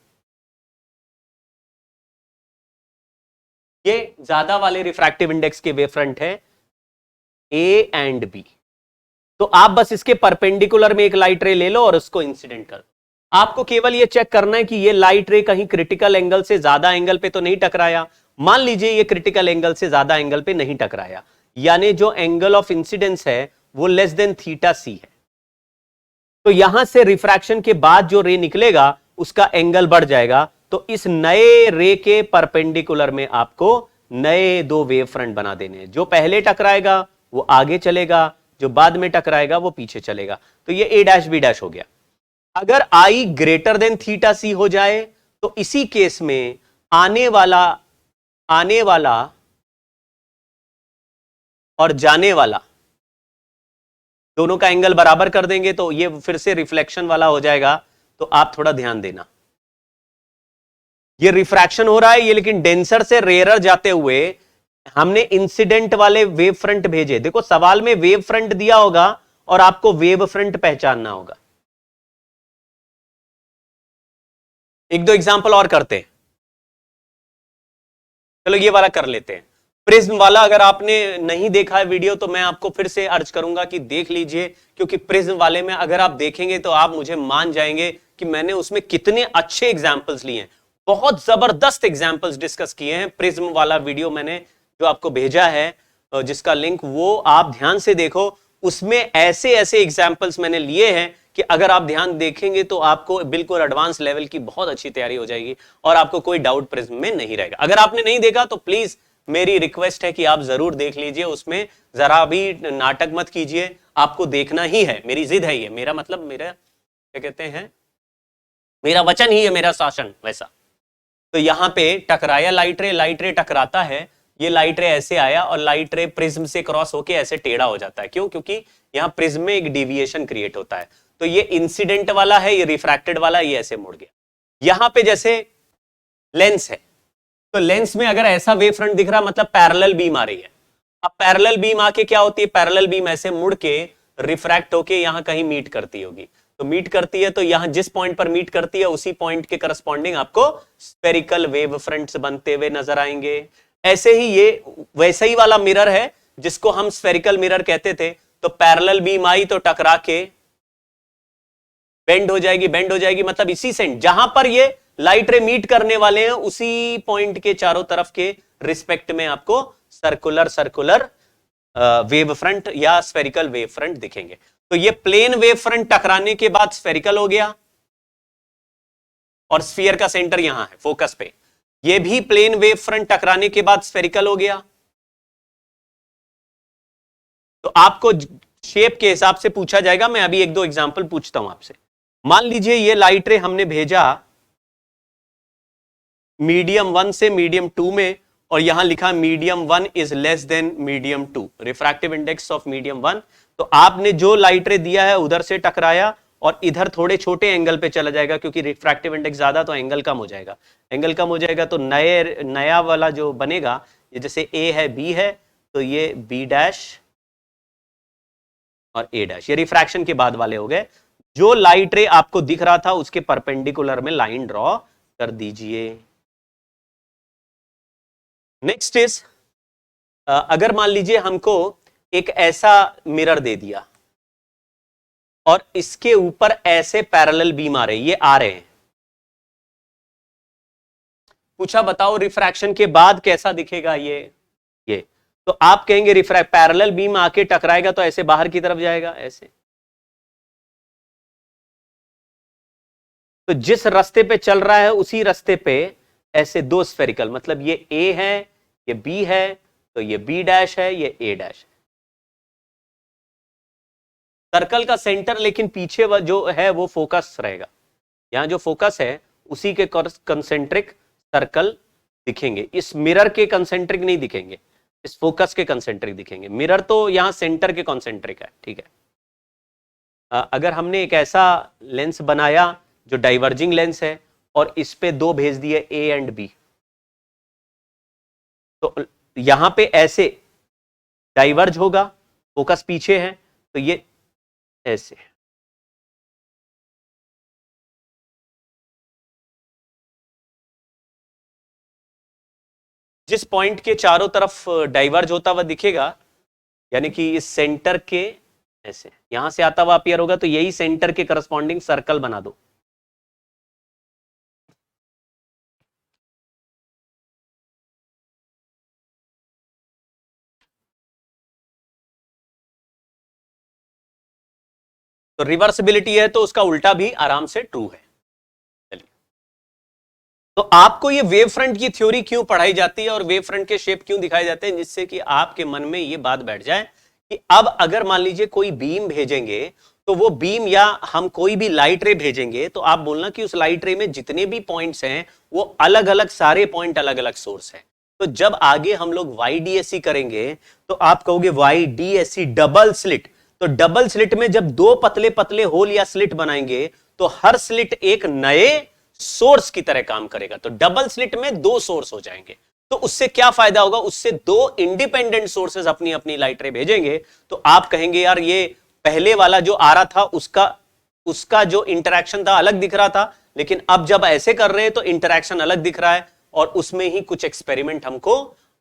ये ज्यादा वाले रिफ्रैक्टिव इंडेक्स के वेव फ्रंट है ए एंड बी, तो आप बस इसके परपेंडिकुलर में एक लाइट रे ले लो और उसको इंसिडेंट कर। आपको केवल ये चेक करना है कि ये लाइट रे कहीं क्रिटिकल एंगल से ज्यादा एंगल पे तो नहीं टकराया। मान लीजिए ये क्रिटिकल एंगल से ज्यादा एंगल पे नहीं टकराया, यानी जो एंगल ऑफ इंसिडेंस है वो लेस देन थीटा सी है, तो यहां से रिफ्रैक्शन के बाद जो रे निकलेगा उसका एंगल बढ़ जाएगा। तो इस नए रे के परपेंडिकुलर में आपको नए दो वेव फ्रंट बना देने हैं। जो पहले टकराएगा वो आगे चलेगा, जो बाद में टकराएगा वो पीछे चलेगा। तो ये ए डैश बी डैश हो गया। अगर आई ग्रेटर देन थीटा सी हो जाए तो इसी केस में आने वाला और जाने वाला दोनों का एंगल बराबर कर देंगे, तो ये फिर से रिफ्लेक्शन वाला हो जाएगा। तो आप थोड़ा ध्यान देना, ये रिफ्रैक्शन हो रहा है ये, लेकिन डेंसर से रेयरर जाते हुए हमने इंसिडेंट वाले वेव फ्रंट भेजे। देखो सवाल में वेव फ्रंट दिया होगा और आपको वेव फ्रंट पहचानना होगा। एक दो एग्जांपल और करते हैं, चलो ये वाला कर लेते हैं। प्रिज्म वाला अगर आपने नहीं देखा है वीडियो तो मैं आपको फिर से अर्ज करूंगा कि देख लीजिए, क्योंकि प्रिज्म वाले में अगर आप देखेंगे तो आप मुझे मान जाएंगे कि मैंने उसमें कितने अच्छे एग्जाम्पल्स लिए हैं। बहुत जबरदस्त एग्जाम्पल्स डिस्कस किए हैं। प्रिज्म वाला वीडियो मैंने जो आपको भेजा है, जिसका लिंक, वो आप ध्यान से देखो। उसमें ऐसे ऐसे एग्जाम्पल्स मैंने लिए हैं कि अगर आप ध्यान देखेंगे तो आपको बिल्कुल एडवांस लेवल की बहुत अच्छी तैयारी हो जाएगी और आपको कोई डाउट प्रिज्म में नहीं रहेगा। अगर आपने नहीं देखा तो प्लीज मेरी रिक्वेस्ट है कि आप जरूर देख लीजिए, उसमें जरा भी नाटक मत कीजिए, आपको देखना ही है। मेरी जिद है ये, मेरा मतलब, मेरा क्या कहते हैं, मेरा वचन ही है, मेरा शासन वैसा। तो यहां पे टकराया लाइट रे टकराता है, ये लाइट रे ऐसे आया और लाइट रे प्रिज्म से क्रॉस होके ऐसे टेढ़ा हो जाता है। क्यों? क्योंकि यहां प्रिज्म में एक डिविएशन क्रिएट होता है। तो ये इंसिडेंट वाला है, ये रिफ्रैक्टेड वाला, ये ऐसे मुड़ गया। यहां पे जैसे लेंस है, तो लेंस में अगर ऐसा वेव फ्रंट दिख रहा मतलब पैरेलल बीम आ रही है। अब पैरेलल बीम आके क्या होती है, पैरेलल बीम ऐसे मुड़ के रिफ्रैक्ट होके यहां कहीं मीट करती होगी। तो मीट करती है तो यहां जिस पॉइंट पर मीट करती है उसी पॉइंट के करस्पॉन्डिंग आपको स्फेरिकल वेव फ्रंट्स बनते हुए नजर आएंगे। ऐसे ही ये वैसे ही वाला मिरर है जिसको हम स्फेरिकल मिरर कहते थे। तो पैरेलल बीम आई तो टकरा के बेंड हो जाएगी मतलब इसी सेंट जहां पर ये लाइट रे मीट करने वाले हैं उसी पॉइंट के चारों तरफ के रिस्पेक्ट में आपको सर्कुलर वेव फ्रंट या स्फेरिकल वेव फ्रंट दिखेंगे। तो ये प्लेन वेव फ्रंट टकराने के बाद स्फेरिकल हो गया और स्फीयर का सेंटर यहां है फोकस पे। ये भी प्लेन वेव फ्रंट टकराने के बाद स्फेरिकल हो गया। तो आपको शेप के हिसाब से पूछा जाएगा। मैं अभी एक दो एग्जांपल पूछता हूं आपसे। मान लीजिए ये लाइट रे हमने भेजा मीडियम 1 से मीडियम 2 में और यहां लिखा medium 1 is less than medium 2, refractive index of medium 1। तो आपने जो लाइट रे दिया है उधर से टकराया और इधर थोड़े छोटे एंगल पे चला जाएगा, क्योंकि रिफ्रैक्टिव इंडेक्स ज्यादा तो एंगल कम हो जाएगा। एंगल कम हो जाएगा तो नया वाला जो बनेगा, ये जैसे ए है बी है तो ये बी डैश और ए डैश, ये रिफ्रैक्शन के बाद वाले हो गए। जो लाइट रे आपको दिख रहा था उसके परपेंडिकुलर में लाइन ड्रॉ कर दीजिए। नेक्स्ट इज, अगर मान लीजिए हमको एक ऐसा मिरर दे दिया और इसके ऊपर ऐसे पैरेलल बीम आ रहे, ये आ रहे हैं, पूछा बताओ रिफ्रैक्शन के बाद कैसा दिखेगा ये तो आप कहेंगे रिफ्रैक्ट पैरेलल बीम आके टकराएगा तो ऐसे बाहर की तरफ जाएगा ऐसे। तो जिस रास्ते पे चल रहा है उसी रास्ते पे ऐसे दो स्फेरिकल, मतलब ये ए है ये बी है तो ये बी डैश है ये ए डैश। सर्कल का सेंटर लेकिन पीछे जो है वो फोकस रहेगा, यहां जो फोकस है उसी के कंसेंट्रिक सर्कल दिखेंगे, इस मिरर के कंसेंट्रिक नहीं दिखेंगे, इस फोकस के कंसेंट्रिक दिखेंगे। मिरर तो यहां सेंटर के कंसेंट्रिक है, ठीक है। अगर हमने एक ऐसा लेंस बनाया जो डाइवर्जिंग लेंस है और इस पे दो भेज दिए ए एंड बी, तो यहां पे ऐसे डाइवर्ज होगा, फोकस पीछे है तो ये ऐसे। जिस पॉइंट के चारों तरफ डाइवर्ज होता हुआ दिखेगा, यानी कि इस सेंटर के ऐसे यहां से आता हुआ अपीयर होगा, तो यही सेंटर के करस्पॉन्डिंग सर्कल बना दो। तो रिवर्सिबिलिटी है तो उसका उल्टा भी आराम से ट्रू है। चलिए, तो आपको ये वेव फ्रंट की थ्योरी क्यों पढ़ाई जाती है और वेव फ्रंट के शेप क्यों दिखाए जाते हैं, जिससे कि आपके मन में ये बात बैठ जाए कि अब अगर मान लीजिए कोई बीम भेजेंगे तो वो बीम या हम कोई भी लाइट रे भेजेंगे तो आप बोलना कि उस लाइट रे में जितने भी पॉइंट्स हैं वो अलग अलग, सारे पॉइंट अलग अलग सोर्स हैं। तो जब आगे हम लोग YDSC करेंगे तो आप कहोगे YDSC डबल स्लिट, तो डबल स्लिट में जब दो पतले पतले होल या स्लिट बनाएंगे तो हर स्लिट एक नए सोर्स की तरह काम करेगा। तो डबल स्लिट में दो सोर्स हो जाएंगे, तो उससे क्या फायदा होगा, उससे दो इंडिपेंडेंट सोर्सेज अपनी अपनी लाइट रे भेजेंगे। तो आप कहेंगे यार ये पहले वाला जो आ रहा था उसका जो इंटरेक्शन था अलग दिख रहा था, लेकिन अब जब ऐसे कर रहे हैं तो इंटरेक्शन अलग दिख रहा है, और उसमें ही कुछ एक्सपेरिमेंट हमको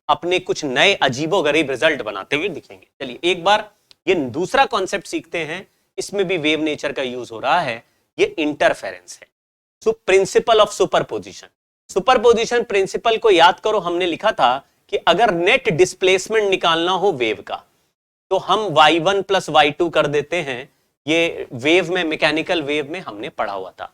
अपने कुछ नए अजीबोगरीब रिजल्ट बनाते हुए दिखेंगे। चलिए एक बार ये दूसरा कॉन्सेप्ट सीखते हैं, इसमें भी वेव नेचर का यूज हो रहा है, ये इंटरफेरेंस है। So principle of superposition, superposition principle को याद करो, हमने लिखा था कि अगर नेट डिस्प्लेसमेंट निकालना हो वेव का तो हम y1 प्लस y2 कर देते हैं। ये वेव में, मैकेनिकल वेव में हमने पढ़ा हुआ था।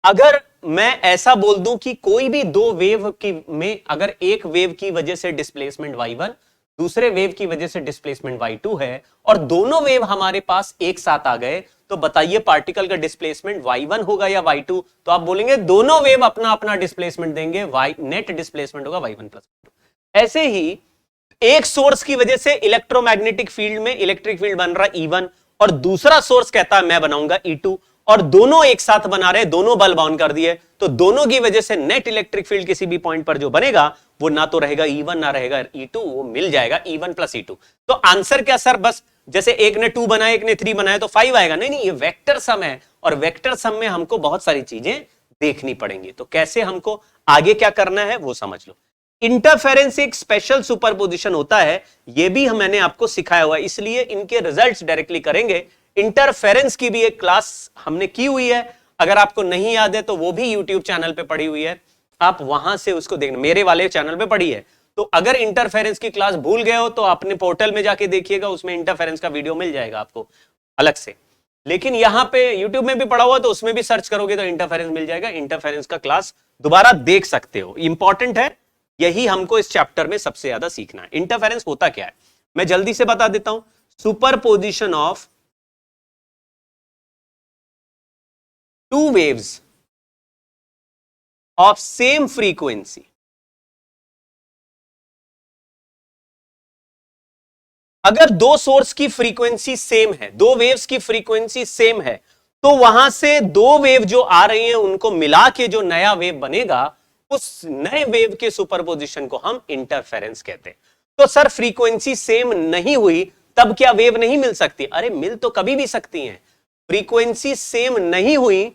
अगर मैं ऐसा बोल दूं कि कोई भी दो वेव की में अगर एक वेव की वजह से डिस्प्लेसमेंट y1, दूसरे वेव की वजह से डिस्प्लेसमेंट y2 है, और दोनों वेव हमारे पास एक साथ आ गए, तो बताइए पार्टिकल का डिस्प्लेसमेंट y1 होगा या y2? तो आप बोलेंगे दोनों वेव अपना अपना डिस्प्लेसमेंट देंगे, नेट डिस्प्लेसमेंट होगा y1 प्लस y2। ऐसे ही एक सोर्स की वजह से इलेक्ट्रोमैग्नेटिक फील्ड में इलेक्ट्रिक फील्ड बन रहा E1, और दूसरा सोर्स कहता है मैं बनाऊंगा E2, और दोनों एक साथ बना रहे, दोनों बल बाउंड कर दिए, तो दोनों की वजह से नेट इलेक्ट्रिक फील्ड किसी भी पॉइंट पर जो बनेगा वो ना तो रहेगा E1 ना रहेगा E2, वो मिल जाएगा E1 प्लस E2। तो आंसर क्या सर, बस जैसे एक ने 2 बनाया एक ने 3 बनाया तो 5 आएगा? नहीं, ये वेक्टर सम है, और वेक्टर सम में हमको बहुत सारी चीजें देखनी पड़ेंगी। तो कैसे हमको आगे क्या करना है वो समझ लो। इंटरफेरेंस एक स्पेशल सुपरपोजिशन होता है, यह भी मैंने आपको सिखाया हुआ है, इसलिए इनके रिजल्ट्स डायरेक्टली करेंगे। इंटरफेरेंस की भी एक क्लास हमने की हुई है, अगर आपको नहीं याद है तो वो भी यूट्यूब चैनल पे पड़ी हुई है, आप वहां से उसको देखना, मेरे वाले चैनल पे पड़ी है। तो अगर इंटरफेरेंस की क्लास भूल गए हो तो आपने पोर्टल में जाके देखिएगा, उसमें इंटरफेरेंस का वीडियो मिल जाएगा आपको अलग से। लेकिन यहां पे यूट्यूब में भी पड़ा हुआ तो उसमें भी सर्च करोगे तो इंटरफेरेंस मिल जाएगा, इंटरफेरेंस का क्लास दोबारा देख सकते हो, इंपॉर्टेंट है, यही हमको इस चैप्टर में सबसे ज्यादा सीखना है। इंटरफेरेंस होता क्या है मैं जल्दी से बता देता हूं। Superposition of two waves of same frequency. अगर दो सोर्स की फ्रीक्वेंसी सेम है, दो वेव्स की फ्रीक्वेंसी सेम है, तो वहां से दो वेव जो आ रही हैं उनको मिला के जो नया वेव बनेगा, उस नए वेव के सुपरपोजिशन को हम इंटरफेरेंस कहते हैं। तो सर फ्रीक्वेंसी सेम नहीं हुई तब क्या वेव नहीं मिल सकती? अरे मिल तो कभी भी सकती हैं। फ्रीक्वेंसी सेम नहीं हुई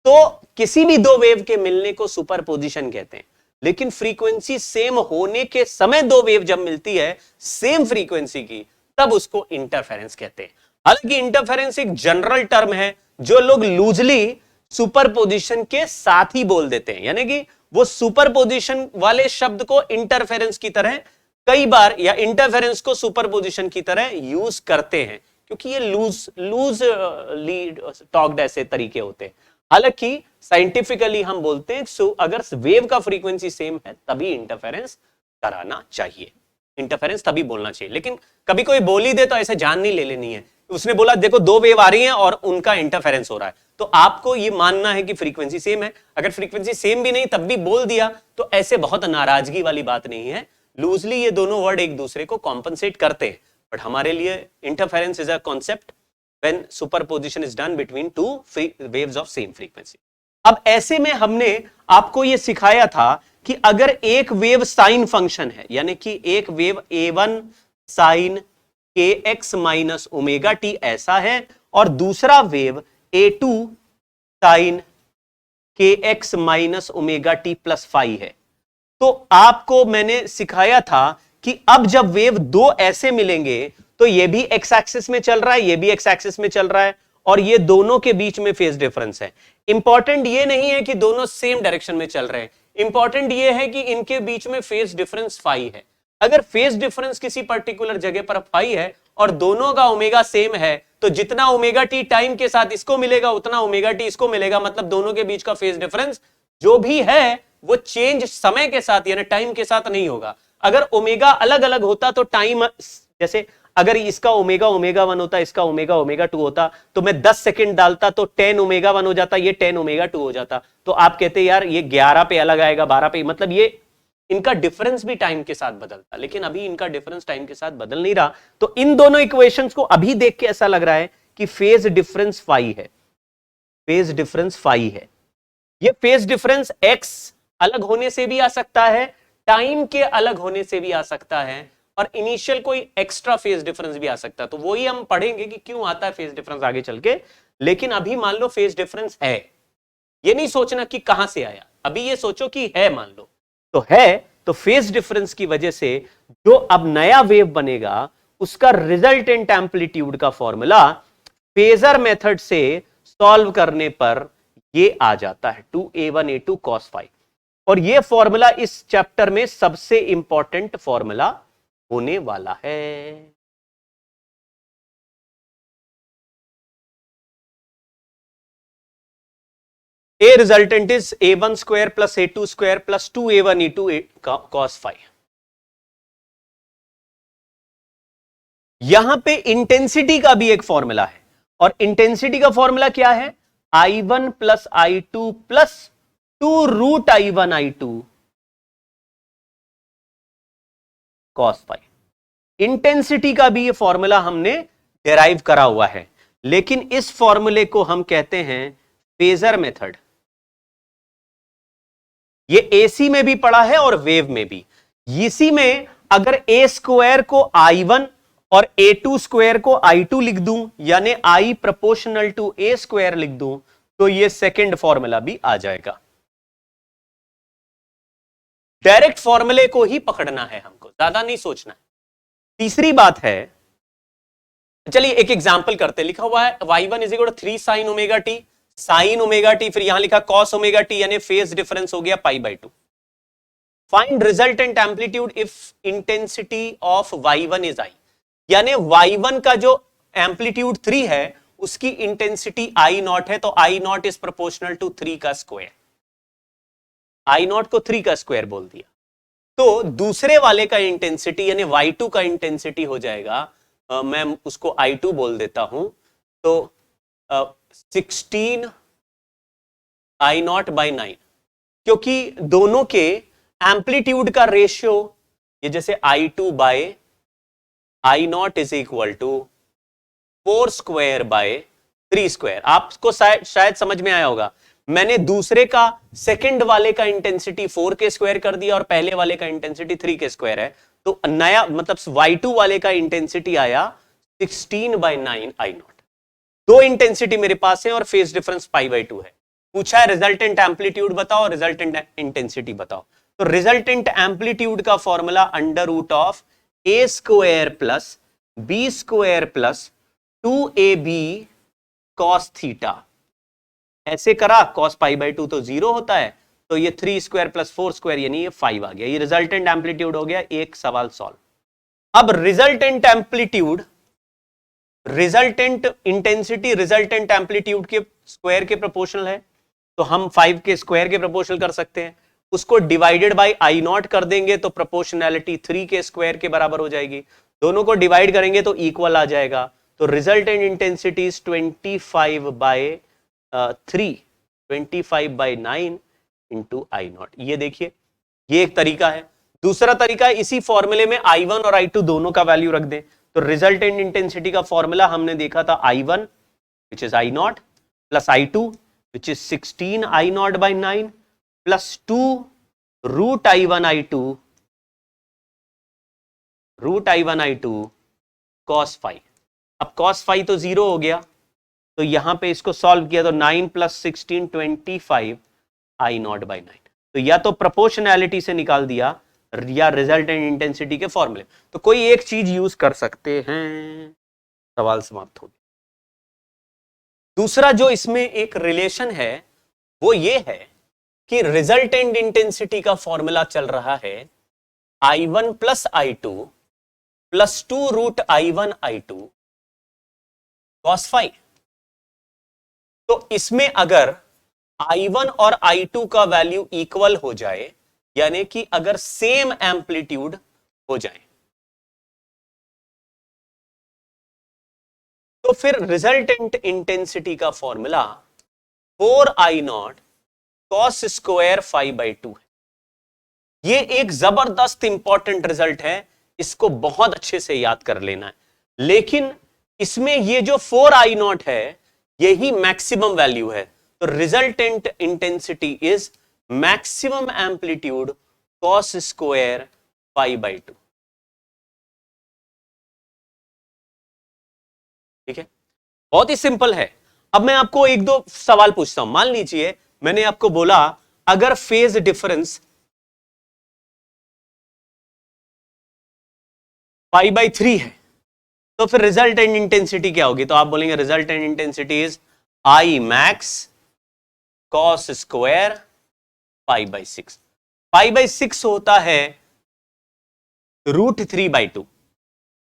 तो किसी भी दो वेव के मिलने को सुपरपोजिशन कहते हैं, लेकिन फ्रीक्वेंसी सेम होने के समय दो वेव जब मिलती है सेम फ्रीक्वेंसी की, तब उसको इंटरफेरेंस कहते हैं। हालांकि इंटरफेरेंस एक जनरल टर्म है जो लोग लूजली सुपरपोजिशन के साथ ही बोल देते हैं, यानी कि वो सुपरपोजिशन वाले शब्द को इंटरफेरेंस की तरह कई बार या इंटरफेरेंस को सुपरपोजिशन की तरह यूज करते हैं, क्योंकि ये लूज लीड टॉक्ड ऐसे तरीके होते हैं। हालांकि साइंटिफिकली हम बोलते हैं अगर वेव का फ्रीक्वेंसी सेम है तभी इंटरफेरेंस कराना चाहिए, इंटरफेरेंस तभी बोलना चाहिए। लेकिन कभी कोई बोल ही दे तो ऐसे जान नहीं ले लेनी है। उसने बोला देखो दो वेव आ रही हैं और उनका इंटरफेरेंस हो रहा है, तो आपको ये मानना है कि फ्रीक्वेंसी सेम है। अगर फ्रीक्वेंसी सेम भी नहीं तब भी बोल दिया तो ऐसे बहुत नाराजगी वाली बात नहीं है। लूजली ये दोनों वर्ड एक दूसरे को कॉम्पनसेट करते हैं, बट हमारे लिए interference is a concept when superposition is done between two waves of same frequency। अब ऐसे में हमने आपको यह सिखाया था कि अगर एक वेव साइन फंक्शन है, यानी कि एक wave a1 sine kx minus omega t ऐसा है और दूसरा wave a2 sine kx minus omega t plus phi है, तो आपको मैंने सिखाया था कि अब जब वेव दो ऐसे मिलेंगे तो ये भी एक्स एक्सिस में चल रहा है, ये भी एक्स एक्सिस में चल रहा है, और ये दोनों के बीच में फेज डिफरेंस है। इंपॉर्टेंट ये नहीं है कि दोनों सेम डायरेक्शन में चल रहे हैं, इंपॉर्टेंट ये है कि इनके बीच में फेज डिफरेंस फाई है। अगर फेज डिफरेंस किसी पर्टिकुलर जगह पर फाई है और दोनों का ओमेगा सेम है, तो जितना ओमेगा टी टाइम के साथ इसको मिलेगा उतना ओमेगा टी इसको मिलेगा, मतलब दोनों के बीच का फेज डिफरेंस जो भी है वो चेंज समय के साथ यानी टाइम के साथ नहीं होगा। अगर ओमेगा अलग अलग होता तो टाइम, जैसे अगर इसका ओमेगा ओमेगा 1 होता, इसका ओमेगा ओमेगा 2 होता, तो मैं 10 सेकंड डालता तो 10 ओमेगा 1 हो जाता, ये 10 ओमेगा 2 हो जाता। तो आप कहते यार ये 11 पे अलग आएगा, 12 पे, मतलब ये इनका डिफरेंस भी टाइम के साथ बदलता, लेकिन अभी इनका डिफरेंस टाइम के साथ बदल नहीं रहा। तो इन दोनों इक्वेशंस को अभी देख के ऐसा लग रहा है कि फेज डिफरेंस फाई है, फेज डिफरेंस फाई है। ये फेज डिफरेंस एक्स अलग होने से भी आ सकता है, टाइम के अलग होने से भी आ सकता है, और इनिशियल कोई एक्स्ट्रा फेज डिफरेंस भी आ सकता है। तो वही हम पढ़ेंगे कि क्यों आता है फेज डिफरेंस आगे चल के। लेकिन अभी मान लो फेज डिफरेंस है, ये नहीं सोचना कि कहां से आया, अभी ये सोचो कि है, मान लो तो है। तो फेज डिफरेंस की वजह से जो अब नया वेव बनेगा उसका रिजल्टेंट एम्पलीट्यूड का फॉर्मूला फेजर मेथड से सॉल्व करने पर ये आ जाता है 2a1a2 cos phi। और ये फॉर्मूला इस चैप्टर में सबसे इंपॉर्टेंट फॉर्मूला होने वाला है। A resultant is a1 square plus a2 square plus 2a1 e2 cos phi। यहां पे इंटेंसिटी का भी एक फॉर्मूला है, और इंटेंसिटी का फॉर्मूला क्या है? I1 plus I2 plus 2 root I1 I2 cos phi। Intensity का भी ये फॉर्मूला हमने डेराइव करा हुआ है, लेकिन इस फॉर्मूले को हम कहते हैं फेजर मेथड। ये एसी में भी पढ़ा है और वेव में भी। इसी में अगर ए स्क्वायर को I1 और A2 स्क्वायर को I2 लिख दूं, यानी I proportional to A square लिख दूं, तो ये सेकंड फॉर्मूला भी आ जाएगा। डायरेक्ट फॉर्मूले को ही पकड़ना है हमको, ज्यादा नहीं सोचना है। तीसरी बात है, चलिए एक एग्जांपल करते हैं। लिखा हुआ है y1 is equal to 3 sine omega t, sine omega t, फिर यहां लिखा कॉस ओमेगा टी, यानी फेज डिफरेंस हो गया pi by 2। Find resultant amplitude if intensity of y1 is I, यानी y1 का जो एम्पलीट्यूड 3 है उसकी इंटेंसिटी I नॉट है, तो I not is proportional to 3 का स्क्वायर। I नॉट को 3 का स्क्वायर बोल दिया, तो दूसरे वाले का इंटेंसिटी यानी y2 का इंटेंसिटी हो जाएगा, मैं उसको I2 बोल देता हूं, तो 16 I नॉट बाई 9, क्योंकि दोनों के एम्पलीट्यूड का रेशियो ये जैसे I2 by I not is equal to 4 square by 3 square. आपको शायद समझ में आया होगा, मैंने दूसरे का सेकंड वाले का इंटेंसिटी 4 के स्क्वायर कर दिया और पहले वाले का इंटेंसिटी 3 के स्क्वायर है, तो नया मतलब y2 वाले का इंटेंसिटी आया 16/9 I नॉट। दो इंटेंसिटी मेरे पास है और फेज डिफरेंस π/2 है। पूछा है रिजल्टेंट एम्पलीट्यूड बताओ, रिजल्टेंट इंटेंसिटी बताओ। तो रिजल्टेंट एम्पलीट्यूड का formula √a square plus b square plus 2ab cos theta. ऐसे करा, cos π/2 तो 0 होता है, तो ये 3 स्क्वायर प्लस 4 स्क्वायर यानी ये 5 आ गया। ये रिजल्टेंट एम्पलीट्यूड हो गया। एक सवाल सॉल्व। अब resultant amplitude, resultant intensity resultant amplitude के स्क्वायर के प्रोपोर्शनल है, तो हम 5 के स्क्वायर के प्रोपोर्शनल कर सकते हैं। उसको डिवाइडेड बाय I नॉट कर देंगे तो प्रोपोर्शनैलिटी 3 के स्क्वायर के बराबर हो जाएगी। दोनों को डिवाइड करेंगे तो इक्वल आ जाएगा। तो resultant intensity 25/9 into I not. ये देखिए, ये एक तरीका है। दूसरा तरीका है, इसी फॉर्मूले में I1 और I2 दोनों का वैल्यू रख दें। तो रिजल्टेंट इंटेंसिटी का फॉर्मूला हमने देखा था I1 which is I not plus I2 which is 16 I not by 9 plus 2 root I1 I2 cos phi। अब cos phi तो 0 हो गया, तो यहां पे इसको सॉल्व किया तो 9 प्लस 16 25 I नॉट बाई 9। तो या तो प्रोपोर्शनैलिटी से निकाल दिया या रिजल्टेंट इंटेंसिटी के फॉर्मूले। तो कोई एक चीज यूज कर सकते हैं। सवाल समाप्त हो गया। दूसरा जो इसमें एक रिलेशन है वो ये है कि रिजल्टेंट इंटेंसिटी का फॉर्मूला चल रहा है I1 plus I2 plus 2 root I1 I2 cos phi। तो इसमें अगर I1 और I2 का वैल्यू इक्वल हो जाए, यानी कि अगर सेम एम्पलीट्यूड हो जाए, तो फिर रिजल्टेंट इंटेंसिटी का formula 4I not cos square phi/2 है। ये एक जबरदस्त इंपॉर्टेंट रिजल्ट है, इसको बहुत अच्छे से याद कर लेना है। लेकिन इसमें ये जो 4I नॉट है यही मैक्सिमम वैल्यू है। तो resultant intensity is maximum amplitude cos square phi/2। ठीक है, बहुत ही सिंपल है। अब मैं आपको एक दो सवाल पूछता हूं। मान लीजिए मैंने आपको बोला अगर फेज डिफरेंस π/3 है तो फिर रिजल्टेंट इंटेंसिटी क्या होगी? तो आप बोलेंगे resultant intensity is I max cos square π/6। π/6 होता है √3/2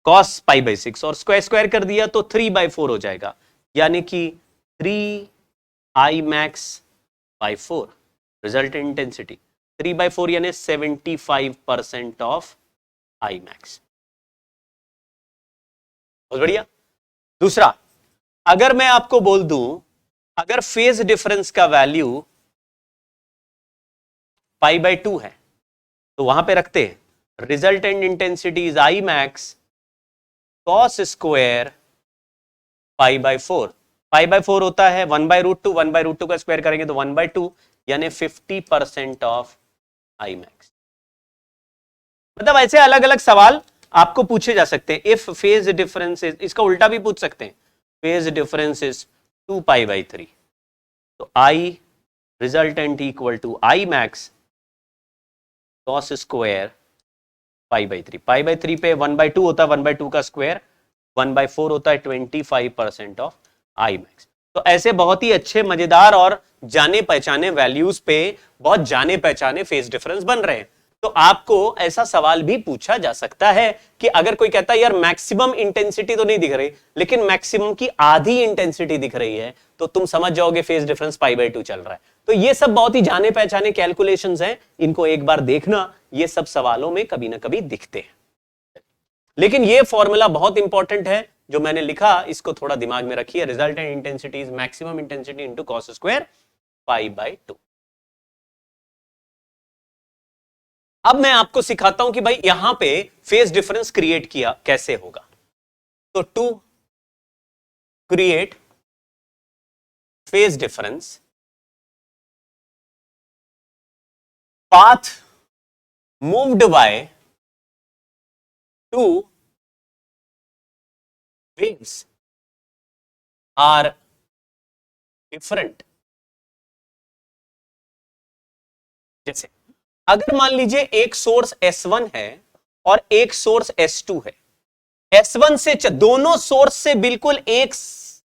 cos π/6 और स्क्वायर स्क्वायर कर दिया तो 3/4 हो जाएगा, यानी कि 3I max by 4। Resultant intensity 3/4 यानी 75% ऑफ I मैक्स। बहुत बढ़िया। दूसरा, अगर मैं आपको बोल दूं अगर फेज डिफरेंस का वैल्यू π/2 है तो वहां पे रखते हैं resultant intensity is I max cos square π/4। π/4 होता है 1/√2, 1/√2 का स्क्वायर करेंगे तो 1/2 यानी 50% ऑफ I मैक्स। मतलब ऐसे अलग अलग सवाल आपको पूछे जा सकते हैं। इफ फेज डिफरेंस इज, इसका उल्टा भी पूछ सकते हैं, फेज डिफरेंस इज 2π/3 तो I resultant equal to I max cos square π/3। π/3 पे 1/2 होता है 1/2 का स्क्वायर, 1/4 होता है 25% ऑफ I मैक्स। तो ऐसे बहुत ही अच्छे मजेदार और जाने पहचाने वैल्यूज पे बहुत जाने पहचाने फेज डिफरेंस बन रहे हैं। तो आपको ऐसा सवाल भी पूछा जा सकता है कि अगर कोई कहता है यार मैक्सिमम इंटेंसिटी तो नहीं दिख रही लेकिन मैक्सिमम की आधी इंटेंसिटी दिख रही है, तो तुम समझ जाओगे फेज डिफरेंस π/2 चल रहा है। तो ये सब बहुत ही जाने पहचाने कैलकुलेशंस हैं, इनको एक बार देखना, ये सब सवालों में कभी ना कभी दिखते हैं। लेकिन ये फॉर्मूला बहुत इंपॉर्टेंट है जो मैंने लिखा, इसको थोड़ा दिमाग में रखिए। Resultant intensity is maximum intensity into cos square π/2। अब मैं आपको सिखाता हूं कि भाई यहां पे फेज डिफरेंस क्रिएट किया कैसे होगा। तो to create phase difference, path moved by two waves are different. जैसे अगर मान लीजिए एक सोर्स S1 है और एक सोर्स S2 है, S1 से दोनों सोर्स से बिल्कुल एक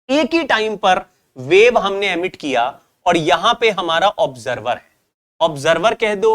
ही टाइम पर वेव हमने एमिट किया और यहां पे हमारा ऑब्जर्वर है, ऑब्जर्वर कह दो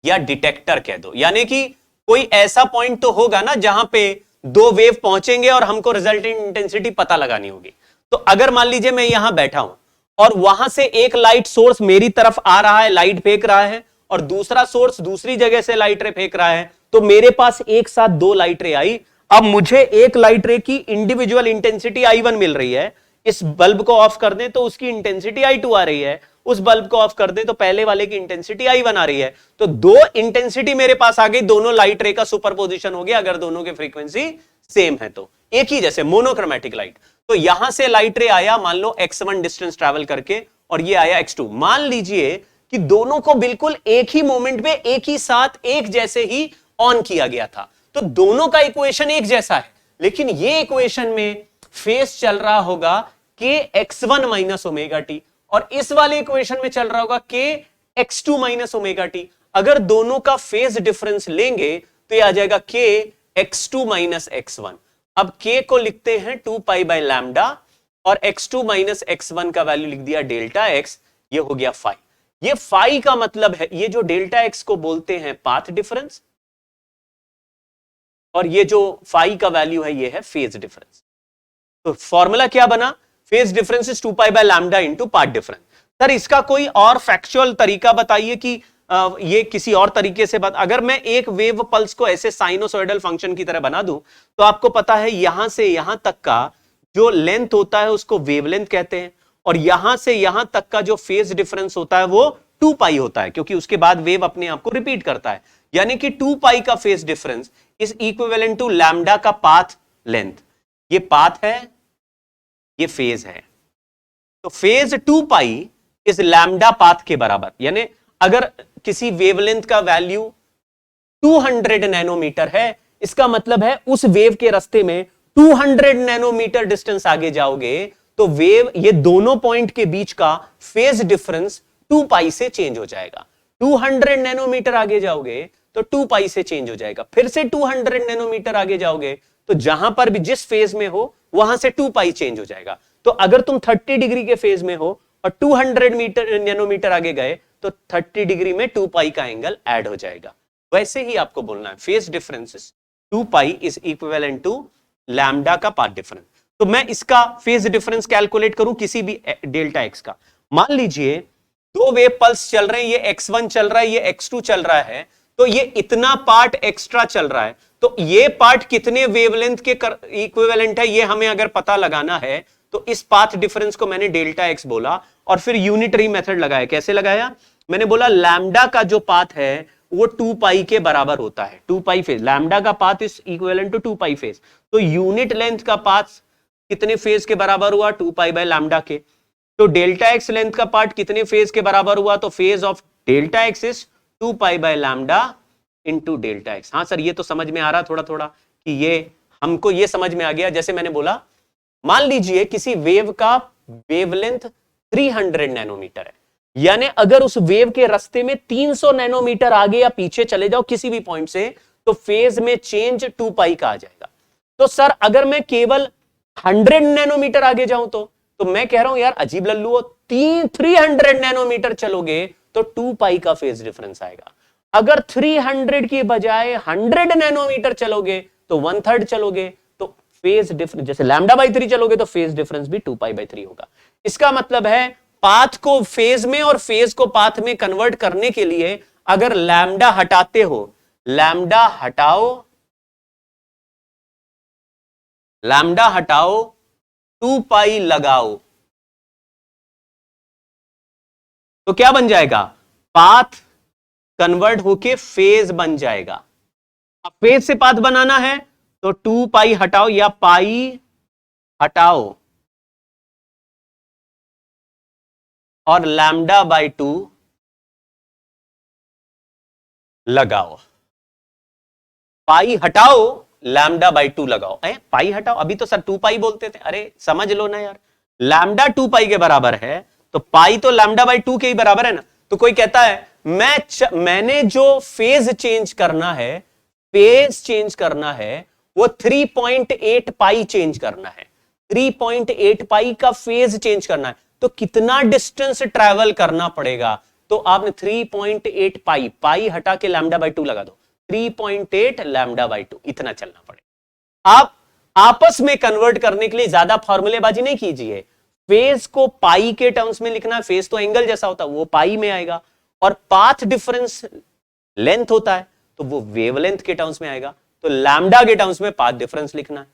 या डिटेक्टर कह दो, यानी कि कोई ऐसा पॉइंट तो होगा ना जहां पे दो वेव पहुंचेंगे और हमको रिजल्टेंट इंटेंसिटी पता लगानी होगी। तो अगर मान लीजिए मैं यहां बैठा हूं और वहां से एक लाइट सोर्स मेरी तरफ आ रहा है, लाइट फेंक रहा है, और दूसरा सोर्स दूसरी जगह से लाइट रे फेंक रहा है, तो मेरे पास एक साथ दो लाइट रे आई। अब मुझे एक लाइट रे की इंडिविजुअल इंटेंसिटी I1 मिल रही है, इस बल्ब को ऑफ कर दें तो उसकी इंटेंसिटी I2 आ रही है, उस बल्ब को ऑफ कर दें तो पहले वाले की इंटेंसिटी I1 आ रही है। तो दो इंटेंसिटी मेरे पास आ गई, दोनों लाइट रे का सुपरपोजिशन हो गया अगर दोनों की फ्रीक्वेंसी सेम है तो, एक ही जैसे मोनोक्रोमैटिक लाइट। तो यहां से लाइट रे आया मान लो x1 डिस्टेंस ट्रैवल करके और ये आया x2। मान लीजिए कि दोनों को बिल्कुल एक ही मोमेंट में एक ही साथ एक जैसे ही ऑन किया गया था, तो दोनों का इक्वेशन एक जैसा है, लेकिन ये इक्वेशन में फेज चल रहा होगा k x1 minus omega T और इस वाले इक्वेशन में चल रहा होगा k x2 minus omega T. अगर दोनों का फेज डिफरेंस लेंगे तो ये आ जाएगा k x2 माइनस x1। अब k को लिखते हैं 2 पाई बाय लैम्डा और x2 माइनस x1 का वैल्यू लिख दिया डेल्टा x, ये हो गया फाई। ये फाई का मतलब है, ये जो डेल्टा x को बोलते हैं पाथ डिफरेंस, और ये जो फाई का वैल्यू है ये है फेज डिफरेंस। तो फॉर्मूला क्या बना, phase difference is 2 pi by lambda into path difference. Sir इसका कोई और फैक्चुअल तरीका बताइए कि ये किसी और तरीके से अगर मैं एक वेव पल्स को ऐसे साइनोसॉइडल फंक्शन की तरह बना दूं तो आपको पता है यहां से यहां तक का जो लेंथ होता है उसको वेवलेंथ कहते हैं, और यहां से यहां तक का जो फेज डिफरेंस होता है वो 2 पाई होता है, क्योंकि उसके बाद वेव अपने आप को रिपीट करता है। यानी कि 2 पाई का phase difference is equivalent to lambda का पाथ लेंथ। ये पाथ है, ये फेज है, तो फेज 2 पाई इस लैम्डा पाथ के बराबर। यानी अगर किसी वेवलेंथ का वैल्यू 200 नैनोमीटर है, इसका मतलब है उस वेव के रास्ते में 200 नैनोमीटर डिस्टेंस आगे जाओगे तो वेव, ये दोनों पॉइंट के बीच का फेज डिफरेंस 2 पाई से चेंज हो जाएगा। 200 नैनोमीटर आगे जाओगे तो 2 पाई से चेंज हो जाएगा, फिर से 200 नैनोमीटर आगे जाओगे तो जहां पर भी जिस फेज में हो वहां से 2 पाई चेंज हो जाएगा। तो अगर तुम 30 डिग्री के फेज में हो और 200 नैनोमीटर आगे गए तो 30 डिग्री में 2 पाई का एंगल ऐड हो जाएगा। वैसे ही आपको बोलना है phase difference 2 pi is equivalent to lambda का पाथ डिफरेंस। तो मैं इसका फेज डिफरेंस कैलकुलेट करूं किसी भी डेल्टा एक्स का। मान लीजिए दो वेव पल्स चल रहे हैं, ये x1 चल रहा है, ये x2 चल रहा है, तो ये इतना पार्ट एक्स्ट्रा चल रहा है, तो ये पार्ट कितने वेवलेंथ के इक्विवेलेंट है ये हमें अगर पता लगाना है तो इस पाथ डिफरेंस को मैंने डेल्टा एक्स बोला और फिर यूनिटरी मेथड लगाया। कैसे लगाया, मैंने बोला लैम्डा का जो पाथ है वो 2 पाई के बराबर होता है। 2 पाई फेज, लैम्डा का path is equivalent to 2 pi phase, तो यूनिट लेंथ का पाथ कितने फेज के बराबर हुआ, 2 पाई बाय लैम्डा के। तो डेल्टा एक्स लेंथ का पार्ट कितने फेज के बराबर हुआ, तो phase of delta x is 2 pi by lambda into delta x. हाँ सर ये तो समझ में आ रहा थोड़ा थोड़ा कि ये हमको ये समझ में आ गया। जैसे मैंने बोला मान लीजिए किसी वेव का वेवलेंथ 300 नैनोमीटर है, यानी अगर उस वेव के रास्ते में 300 नैनोमीटर आगे या पीछे चले जाओ किसी भी पॉइंट से तो फेज में चेंज 2 पाई का आ जाएगा। तो सर अगर मैं केवल 100 नैनोमीटर आगे जाऊं तो मैं कह रहा हूं यार अजीब लल्लू हो, 300 नैनोमीटर चलोगे तो 2 पाई का फेज डिफरेंस आएगा। अगर 300 की बजाय 100 नैनोमीटर चलोगे तो 1/3 चलोगे तो फेज डिफरेंस, जैसे लैम्डा बाई 3 चलोगे तो फेज डिफरेंस भी 2 पाई बाई 3 होगा। इसका मतलब है पाथ को फेज में और फेज को पाथ में कन्वर्ट करने के लिए अगर लैम्डा हटाते हो, लैम्डा हटाओ, लैम्डा हटाओ 2 पाई लगाओ तो क्या बन जाएगा, पाथ कन्वर्ट होके फेज बन जाएगा। अब फेज से पाथ बनाना है तो 2 पाई हटाओ या पाई हटाओ और लैम्डा बाई 2 लगाओ, पाई हटाओ, लैम्डा बाई 2 लगाओ। पाई हटाओ, अभी तो सर 2 पाई बोलते थे। अरे समझ लो ना यार, लैम्डा 2 पाई के बराबर है तो पाई तो लैम्डा बाई 2 के ही बराबर है ना। तो कोई कहता है मैंने जो फेज चेंज करना है, फेज चेंज करना है वो 3.8 पाई चेंज करना है, 3.8 पाई का फेज चेंज करना है। तो कितना डिस्टेंस ट्रैवल करना पड़ेगा? तो आपने 3.8 पाई, पाई हटा के लैम्डा बाई 2 लगा दो, 3.8 लैम्डा बाई 2 इतना चलना पड़ेगा। आप आपस में कन्वर्ट करने के लिए ज्यादा फॉर्मूलेबाजी नहीं कीजिए। फेज को पाई के टर्म्स में लिखना है, फेज तो एंगल जैसा होता है वो पाई में आएगा, और पाथ डिफरेंस लेंथ होता है तो वो वेवलेंथ के टर्म्स में आएगा। तो लैम्डा के टर्म्स में पाथ डिफरेंस लिखना है।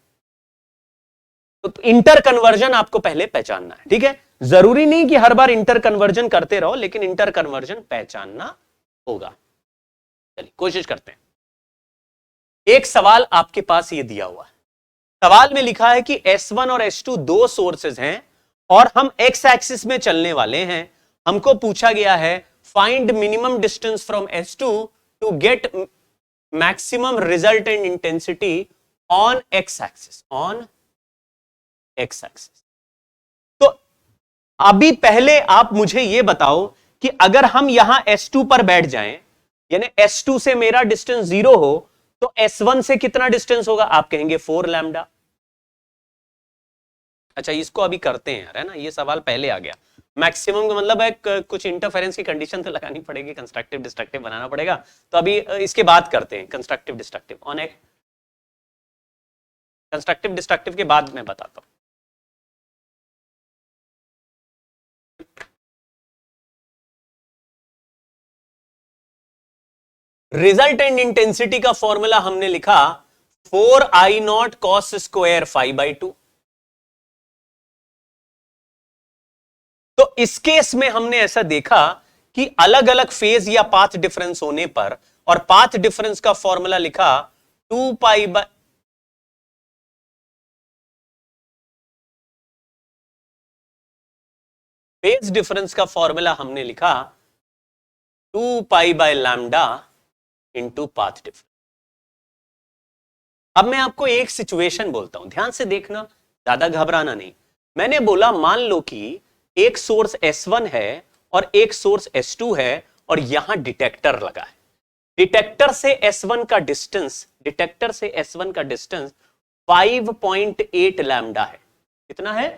तो इंटर कन्वर्जन आपको पहले पहचानना है, ठीक है। जरूरी नहीं कि हर बार इंटर कन्वर्जन करते रहो, लेकिन इंटर कन्वर्जन पहचानना होगा। चलिए कोशिश करते हैं। एक सवाल आपके पास ये दिया हुआ है, सवाल में लिखा है कि S1 और S2 दो सोर्सेज हैं और हम एक्स एक्सिस में चलने वाले हैं। हमको पूछा गया है find minimum distance from S2 to get maximum resultant intensity on x axis, on x axis. तो अभी पहले आप मुझे यह बताओ कि अगर हम यहां S2 पर बैठ जाएं, यानी S2 से मेरा डिस्टेंस 0 हो, तो S1 से कितना डिस्टेंस होगा? आप कहेंगे 4 लैम्डा। अच्छा इसको अभी करते हैं यार, है ना, ये सवाल पहले आ गया। मैक्सिमम का मतलब है कुछ इंटरफेरेंस की कंडीशन तो लगानी पड़ेगी, कंस्ट्रक्टिव डिस्ट्रक्टिव बनाना पड़ेगा। तो अभी इसके बाद करते हैं कंस्ट्रक्टिव डिस्ट्रक्टिव, ऑन एक कंस्ट्रक्टिव डिस्ट्रक्टिव के बाद मैं बताता हूं। रिजल्टेंट इंटेंसिटी का फॉर्मूला हमने लिखा 4I0 cos square phi by 2। तो इस केस में हमने ऐसा देखा कि अलग अलग फेज या पाथ डिफरेंस होने पर, और पाथ डिफरेंस का फॉर्मूला लिखा 2 पाई बाई, फेज डिफरेंस का फॉर्मूला हमने लिखा 2 pi by lambda into path difference. अब मैं आपको एक सिचुएशन बोलता हूं, ध्यान से देखना, ज्यादा घबराना नहीं। मैंने बोला मान लो कि एक सोर्स S1 है और एक सोर्स S2 है और यहां डिटेक्टर लगा है। डिटेक्टर से S1 का डिस्टेंस, डिटेक्टर से S1 का डिस्टेंस 5.8 लैम्डा है। कितना है?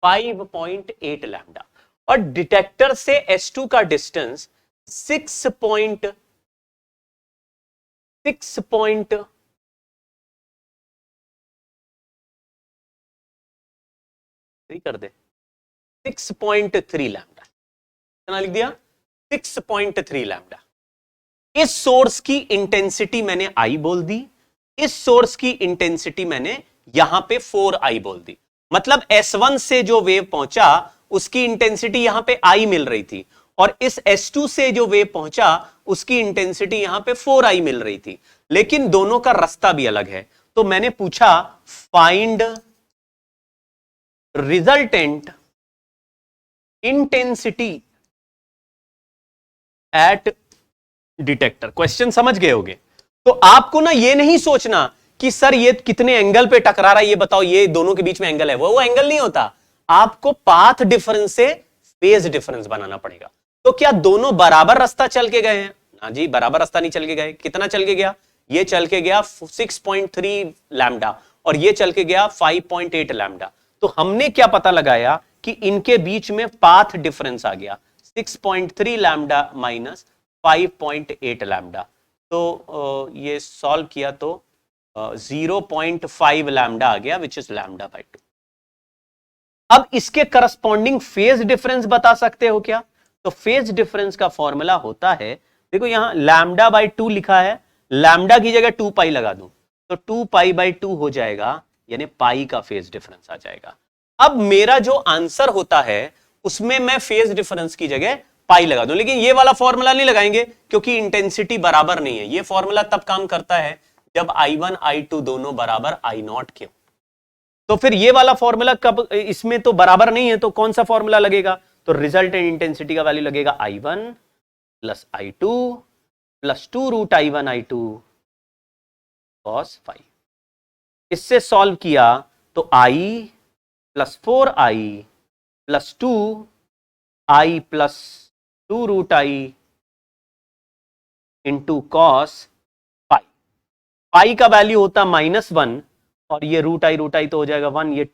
5.8 लैम्डा। और डिटेक्टर से S2 का डिस्टेंस 6 कर दे 6.3 लैम्डा। कितना लिख दिया? 6.3 लैम्डा। इस सोर्स की इंटेंसिटी मैंने I बोल दी, इस सोर्स की इंटेंसिटी मैंने यहां पे 4I बोल दी। मतलब S1 से जो वेव पहुंचा उसकी इंटेंसिटी यहां पे I मिल रही थी, और इस S2 से जो वेव पहुंचा उसकी इंटेंसिटी यहां पे 4I मिल रही थी, लेकिन दोनों का रास्ता भी अलग है। तो मैंने पूछा find resultant intensity at detector. Question समझ गए होगे। तो आपको ना ये नहीं सोचना कि सर ये कितने एंगल पे टकरा रहा है, ये बताओ, ये दोनों के बीच में एंगल है, वो एंगल नहीं होता। आपको पाथ डिफरेंस से फेज डिफरेंस बनाना पड़ेगा। तो क्या दोनों बराबर रास्ता चल के गए हैं? ना जी, बराबर रास्ता नहीं चल के गए। कितना चल के गया? ये चल के गया 6.3 लैम्डा और ये चल के गया 5.8 लैम्डा। तो हमने क्या पता लगाया कि इनके बीच में पाथ डिफरेंस आ गया 6.3 लैम्डा माइनस 5.8 लैम्डा। तो ये सॉल्व किया तो 0.5 लैम्डा आ गया, विच इज लैम्डा बाई 2। अब इसके करस्पॉन्डिंग फेज डिफरेंस बता सकते हो क्या? तो फेज डिफरेंस का फॉर्मूला होता है, देखो यहां लैम्डा बाई 2 लिखा है, लैम्डा की जगह 2 पाई लगा दूं तो 2 पाई बाई 2 हो जाएगा, यानी पाई का फेज डिफरेंस आ जाएगा। अब मेरा जो आंसर होता है उसमें मैं फेज डिफरेंस की जगह पाई लगा दूं, लेकिन ये वाला फॉर्मूला नहीं लगाएंगे क्योंकि इंटेंसिटी बराबर नहीं है। ये फॉर्मूला तब काम करता है जब I1 I2 दोनों बराबर I0 के हो। तो फिर ये वाला फॉर्मूला कब, इसमें तो बराबर नहीं है तो कौन सा फॉर्मूला लगेगा? तो रिजल्टेंट इंटेंसिटी का वैल्यू लगेगा I1 plus I2 plus 2 root I1 I2 cos phi। इससे सॉल्व किया तो I plus 4I plus 2I plus 2 root I into cos pi. Pi का वैल्यू होता -1 और ये रूट आई तो हो जाएगा 1, ये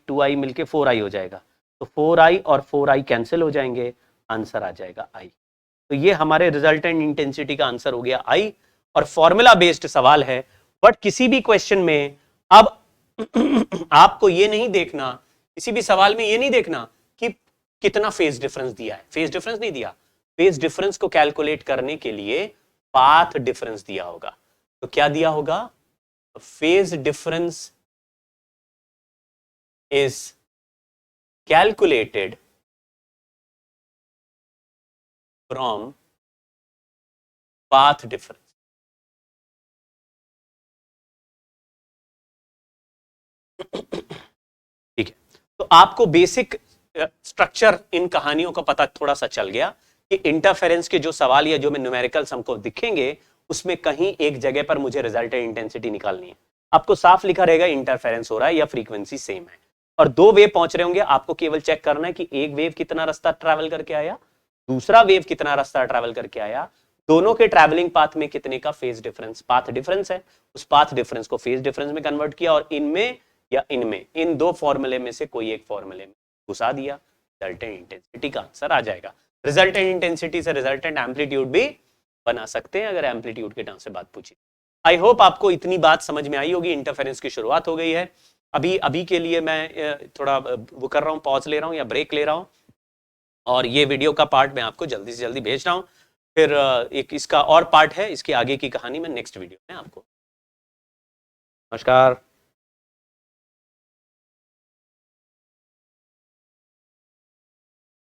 2i मिलके 4i हो जाएगा, तो 4i और 4i कैंसिल हो जाएंगे, आंसर आ जाएगा i। तो ये हमारे रिजल्टेंट इंटेंसिटी का आंसर हो गया i, और फॉर्मूला बेस्ड सवाल है। बट किसी भी क्वेश्चन में अब आपको ये नहीं देखना, किसी भी सवाल में ये नहीं देखना कि कितना फेज डिफरेंस दिया है, फेज डिफरेंस नहीं दिया, फेज डिफरेंस को कैलकुलेट करने के लिए पाथ डिफरेंस दिया होगा। तो क्या दिया होगा? Phase difference is calculated from path difference. ठीक है, तो आपको बेसिक स्ट्रक्चर इन कहानियों का पता थोड़ा सा चल गया कि इंटरफेरेंस के जो सवाल या जो में न्यूमेरिकल्स हमको दिखेंगे उसमें कहीं एक जगह पर मुझे रिजल्टेंट इंटेंसिटी निकालनी है। आपको साफ लिखा रहेगा इंटरफेरेंस हो रहा है या फ्रीक्वेंसी सेम है, और दो वेव पहुंच रहे होंगे, आपको केवल चेक करना है कि एक वेव कितना रास्ता ट्रैवल करके आया, दूसरा वेव कितना रास्ता ट्रैवल करके आया, दोनों के ट्रैवलिंग पाथ में कितने का फेज डिफरेंस, पाथ डिफरेंस है, उस पाथ डिफरेंस को फेज डिफरेंस में कन्वर्ट किया और इनमें या इनमें इन दो फॉर्मूले में से कोई एक फॉर्मूले में घुसा दिया, रिजल्टेंट इंटेंसिटी का आंसर आ जाएगा। रिजल्टेंट इंटेंसिटी से रिजल्टेंट एम्पलीट्यूड भी बना सकते हैं अगर एम्पलीट्यूड के टर्म से बात पूछी। आई होप आपको इतनी बात समझ में आई होगी। इंटरफेरेंस की शुरुआत हो गई है। अभी के लिए मैं थोड़ा वो कर रहा हूँ, पॉज ले रहा हूँ या ब्रेक ले रहा हूँ, और ये वीडियो का पार्ट मैं आपको जल्दी से जल्दी भेज रहा हूँ। फिर एक इसका और पार्ट है, इसके आगे की कहानी मैं नेक्स्ट वीडियो में आपको। नमस्कार।